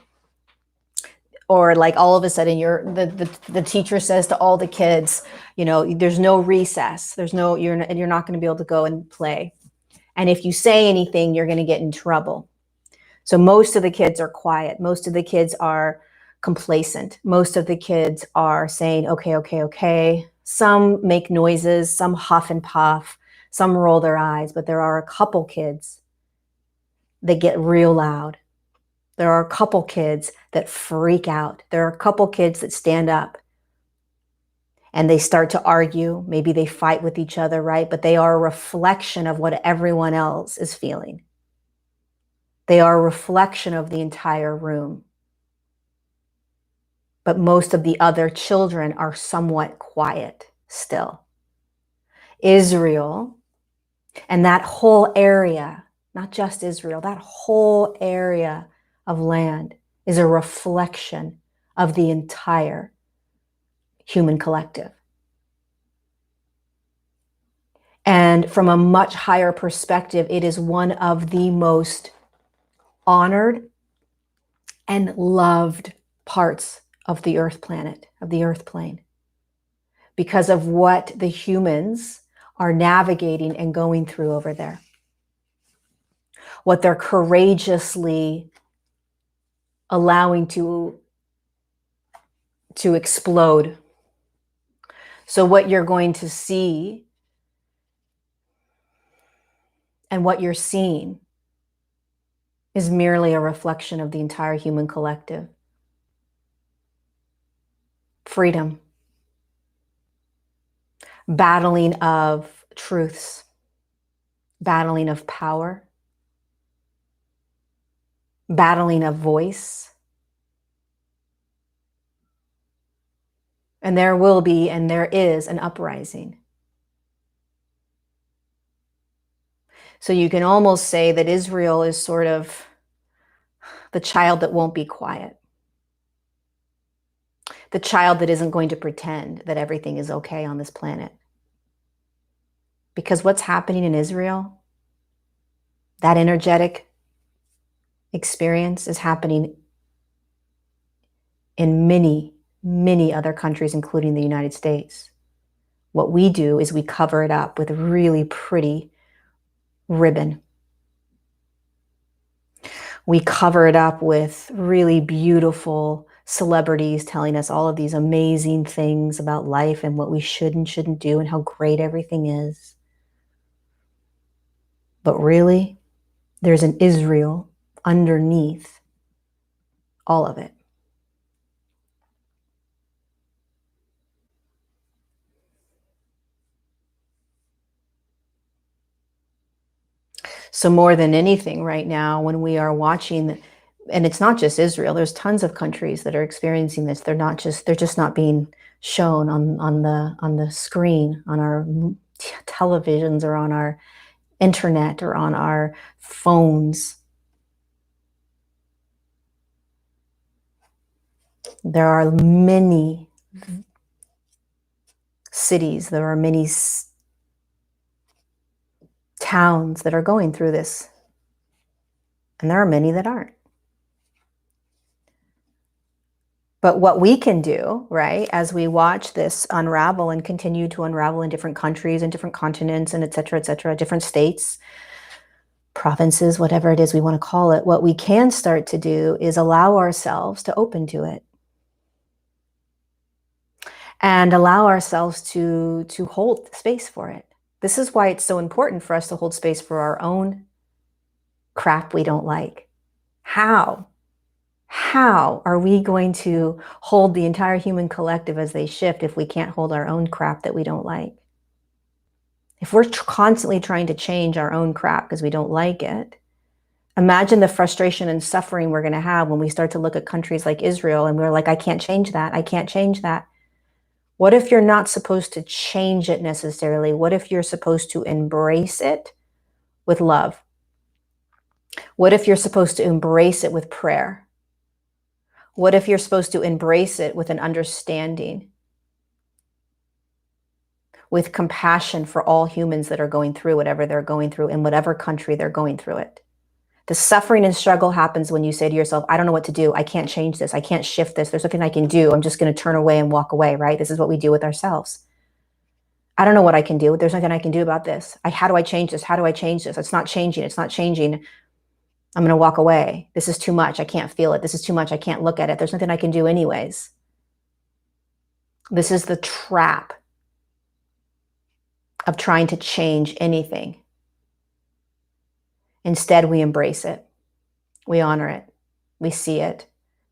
Or like all of a sudden the teacher says to all the kids, you know, there's no recess, you're not going to be able to go and play, and if you say anything, you're going to get in trouble. So most of the kids are quiet. Most of the kids are complacent. Most of the kids are saying, okay. Some make noises, some huff and puff, some roll their eyes, but there are a couple kids that get real loud. There are a couple kids that freak out. There are a couple kids that stand up and they start to argue. Maybe they fight with each other, right? But they are a reflection of what everyone else is feeling. They are a reflection of the entire room. But most of the other children are somewhat quiet still. Israel and that whole area, not just Israel, that whole area of land is a reflection of the entire human collective. And from a much higher perspective, it is one of the most honored and loved parts of the earth planet, of the earth plane, because of what the humans are navigating and going through over there. What they're courageously allowing to explode. So what you're going to see and what you're seeing is merely a reflection of the entire human collective. Freedom. Battling of truths. Battling of power. Battling of voice. And there will be, and there is, an uprising. So you can almost say that Israel is sort of the child that won't be quiet. The child that isn't going to pretend that everything is okay on this planet. Because what's happening in Israel, that energetic experience is happening in many, many other countries, including the United States. What we do is we cover it up with a really pretty ribbon. We cover it up with really beautiful celebrities telling us all of these amazing things about life and what we should and shouldn't do and how great everything is. But really, there's an Israel underneath all of it. So more than anything right now, when we are watching, and it's not just Israel, there's tons of countries that are experiencing this. They're just not being shown on the screen, on our televisions or on our internet or on our phones. There are many cities, there are many towns that are going through this. And there are many that aren't. But what we can do, right, as we watch this unravel and continue to unravel in different countries and different continents and et cetera, different states, provinces, whatever it is we want to call it, what we can start to do is allow ourselves to open to it. And allow ourselves to hold space for it. This is why it's so important for us to hold space for our own crap we don't like. How are we going to hold the entire human collective as they shift if we can't hold our own crap that we don't like? If we're constantly trying to change our own crap because we don't like it, imagine the frustration and suffering we're going to have when we start to look at countries like Israel and we're like, I can't change that. I can't change that. What if you're not supposed to change it necessarily? What if you're supposed to embrace it with love? What if you're supposed to embrace it with prayer? What if you're supposed to embrace it with an understanding, with compassion for all humans that are going through whatever they're going through in whatever country they're going through it? The suffering and struggle happens when you say to yourself, I don't know what to do. I can't change this. I can't shift this. There's nothing I can do. I'm just going to turn away and walk away, right? This is what we do with ourselves. I don't know what I can do. There's nothing I can do about this. How do I change this? How do I change this? It's not changing. It's not changing. I'm going to walk away. This is too much. I can't feel it. This is too much. I can't look at it. There's nothing I can do anyways. This is the trap of trying to change anything. Instead, we embrace it. We honor it. We see it.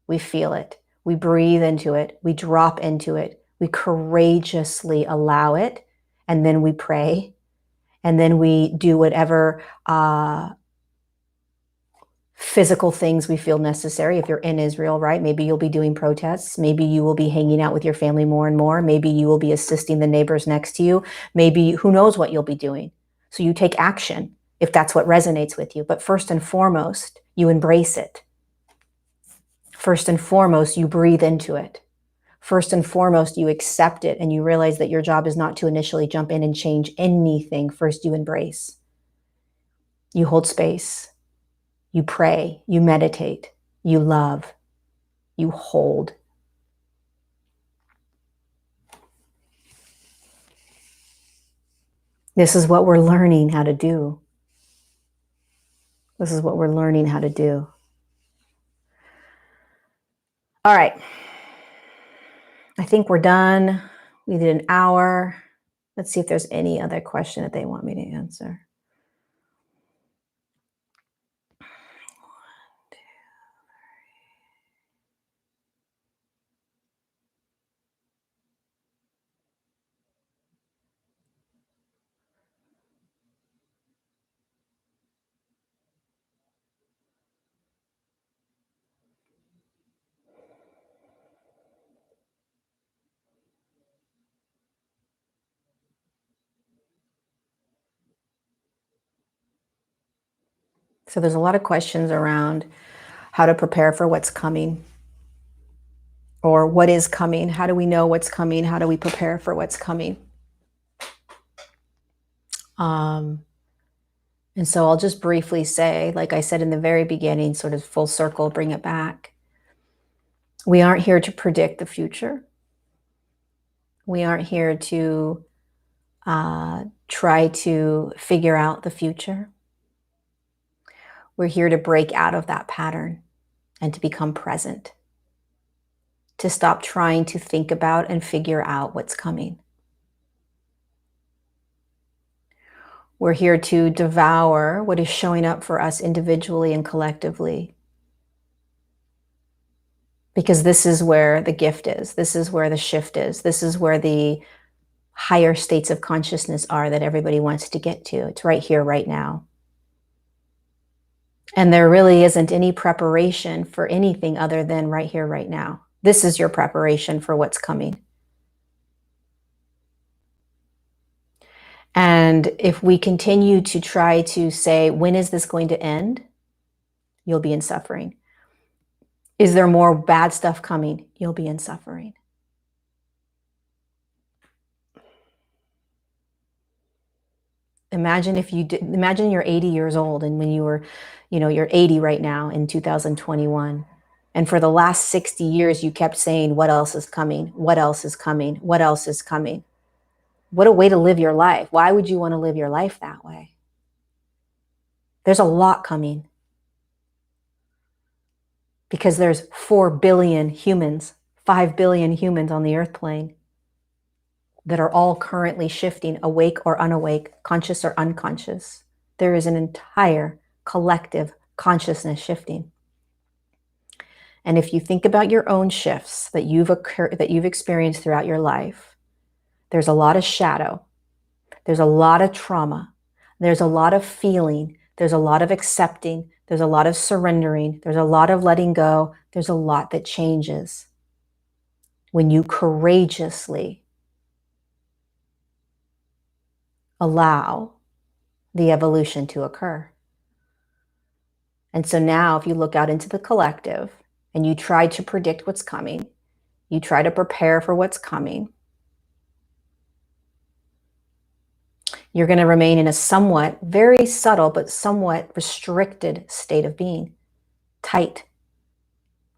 We feel it. We breathe into it. We drop into it. We courageously allow it, and then we pray, and then we do whatever physical things we feel necessary. If you're in Israel, right? Maybe you'll be doing protests. Maybe you will be hanging out with your family more and more. Maybe you will be assisting the neighbors next to you. Maybe who knows what you'll be doing. So you take action if that's what resonates with you. But first and foremost, you embrace it. First and foremost, you breathe into it. First and foremost, you accept it, and you realize that your job is not to initially jump in and change anything. First, you embrace. You hold space. You pray, you meditate, you love, you hold. This is what we're learning how to do. This is what we're learning how to do. All right. I think we're done. We did an hour. Let's see if there's any other question that they want me to answer. So there's a lot of questions around how to prepare for what's coming, or what is coming. How do we know what's coming? How do we prepare for what's coming? And so I'll just briefly say, like I said in the very beginning, sort of full circle, bring it back. We aren't here to predict the future. We aren't here to try to figure out the future. We're here to break out of that pattern and to become present, to stop trying to think about and figure out what's coming. We're here to devour what is showing up for us individually and collectively, because this is where the gift is. This is where the shift is. This is where the higher states of consciousness are that everybody wants to get to. It's right here, right now. And there really isn't any preparation for anything other than right here, right now. This is your preparation for what's coming. And if we continue to try to say, when is this going to end? You'll be in suffering. Is there more bad stuff coming? You'll be in suffering. Imagine if you did, imagine you're 80 years old, and when you were, you're 80 right now in 2021. And for the last 60 years, you kept saying, what else is coming? What else is coming? What else is coming? What a way to live your life. Why would you want to live your life that way? There's a lot coming. Because there's 4 billion humans, 5 billion humans on the earth plane that are all currently shifting, awake or unawake, conscious or unconscious. There is an entire collective consciousness shifting. And if you think about your own shifts that you've experienced throughout your life, there's a lot of shadow. There's a lot of trauma. There's a lot of feeling. There's a lot of accepting. There's a lot of surrendering. There's a lot of letting go. There's a lot that changes when you courageously allow the evolution to occur. And so now if you look out into the collective and you try to predict what's coming, you try to prepare for what's coming, you're going to remain in a somewhat, very subtle, but somewhat restricted state of being. Tight.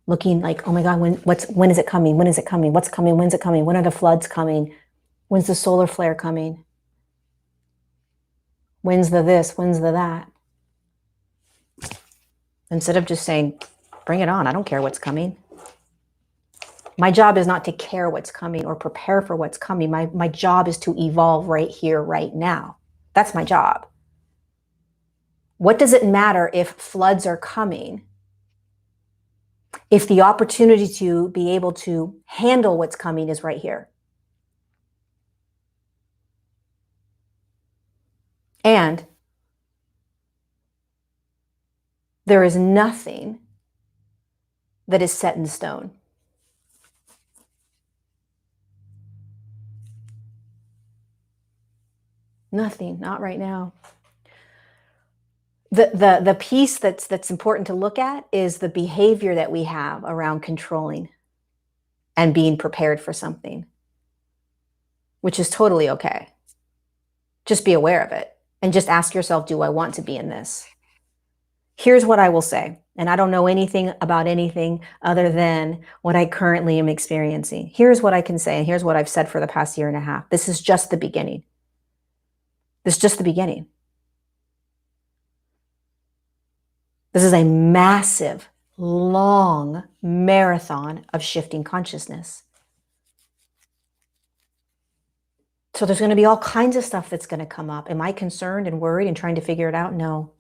Looking like, oh my God, when is it coming? When is it coming? What's coming? When's it coming? When are the floods coming? When's the solar flare coming? When's the this? When's the that? Instead of just saying, bring it on. I don't care what's coming. My job is not to care what's coming or prepare for what's coming. My job is to evolve right here, right now. That's my job. What does it matter if floods are coming if the opportunity to be able to handle what's coming is right here? And there is nothing that is set in stone. Nothing, not right now. The piece that's important to look at is the behavior that we have around controlling and being prepared for something, which is totally okay. Just be aware of it and just ask yourself, do I want to be in this? Here's what I will say, and I don't know anything about anything other than what I currently am experiencing. Here's what I can say, and here's what I've said for the past year and a half. This is just the beginning. This is just the beginning. This is a massive, long marathon of shifting consciousness. So there's going to be all kinds of stuff that's going to come up. Am I concerned and worried and trying to figure it out? No.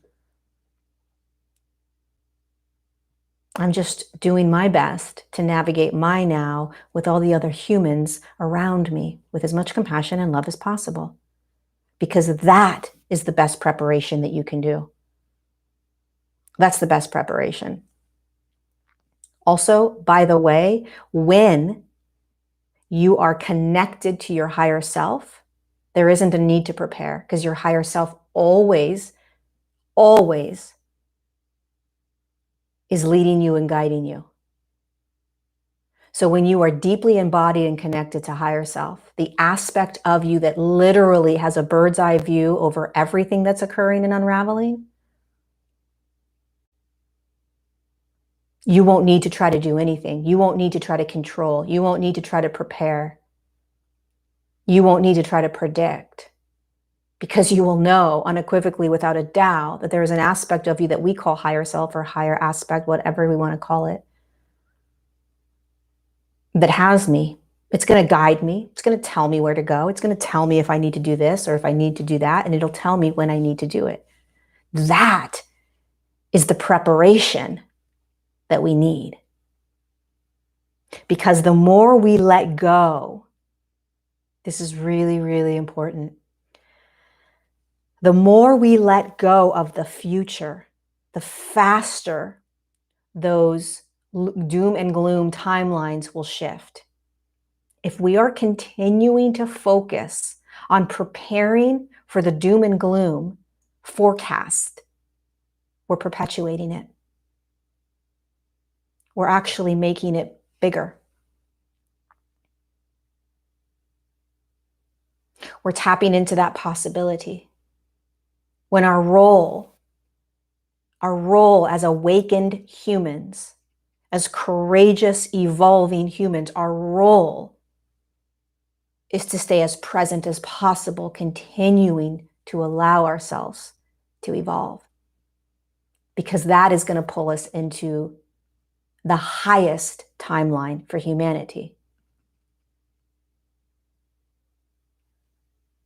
I'm just doing my best to navigate my now with all the other humans around me with as much compassion and love as possible. Because that is the best preparation that you can do. That's the best preparation. Also, by the way, when you are connected to your higher self, there isn't a need to prepare because your higher self always is leading you and guiding you. So when you are deeply embodied and connected to higher self, the aspect of you that literally has a bird's eye view over everything that's occurring and unraveling, you won't need to try to do anything. You won't need to try to control. You won't need to try to prepare. You won't need to try to predict, because you will know unequivocally, without a doubt, that there is an aspect of you that we call higher self or higher aspect, whatever we want to call it, that has me. It's going to guide me. It's going to tell me where to go. It's going to tell me if I need to do this or if I need to do that, and it'll tell me when I need to do it. That is the preparation that we need. Because the more we let go, this is really, really important. The more we let go of the future, the faster those doom and gloom timelines will shift. If we are continuing to focus on preparing for the doom and gloom forecast, we're perpetuating it. We're actually making it bigger. We're tapping into that possibility. When our role as awakened humans, as courageous, evolving humans, our role is to stay as present as possible, continuing to allow ourselves to evolve. Because that is going to pull us into the highest timeline for humanity.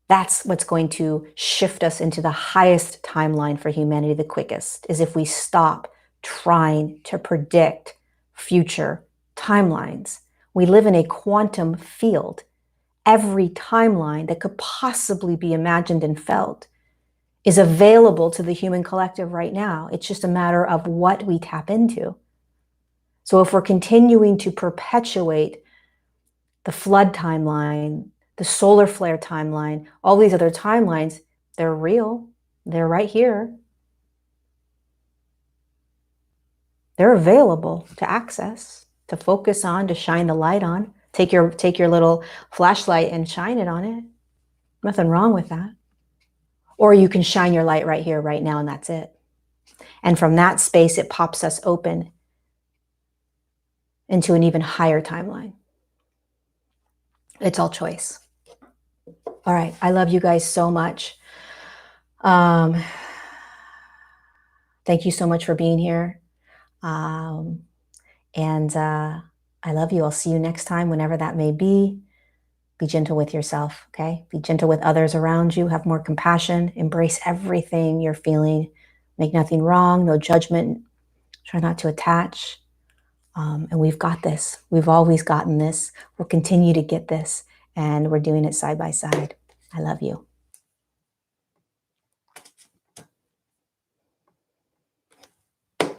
That's what's going to shift us into the highest timeline for humanity the quickest, is if we stop trying to predict future timelines. We live in a quantum field. Every timeline that could possibly be imagined and felt is available to the human collective right now. It's just a matter of what we tap into. So if we're continuing to perpetuate the flood timeline, the solar flare timeline, all these other timelines, they're real. They're right here. They're available to access, to focus on, to shine the light on. Take your little flashlight and shine it on it. Nothing wrong with that. Or you can shine your light right here, right now, and that's it. And from that space, it pops us open into an even higher timeline. It's all choice. All right. I love you guys so much. Thank you so much for being here. I love you. I'll see you next time, whenever that may be. Be gentle with yourself, okay? Be gentle with others around you. Have more compassion. Embrace everything you're feeling. Make nothing wrong. No judgment. Try not to attach. And we've got this. We've always gotten this. We'll continue to get this. And we're doing it side by side. I love you.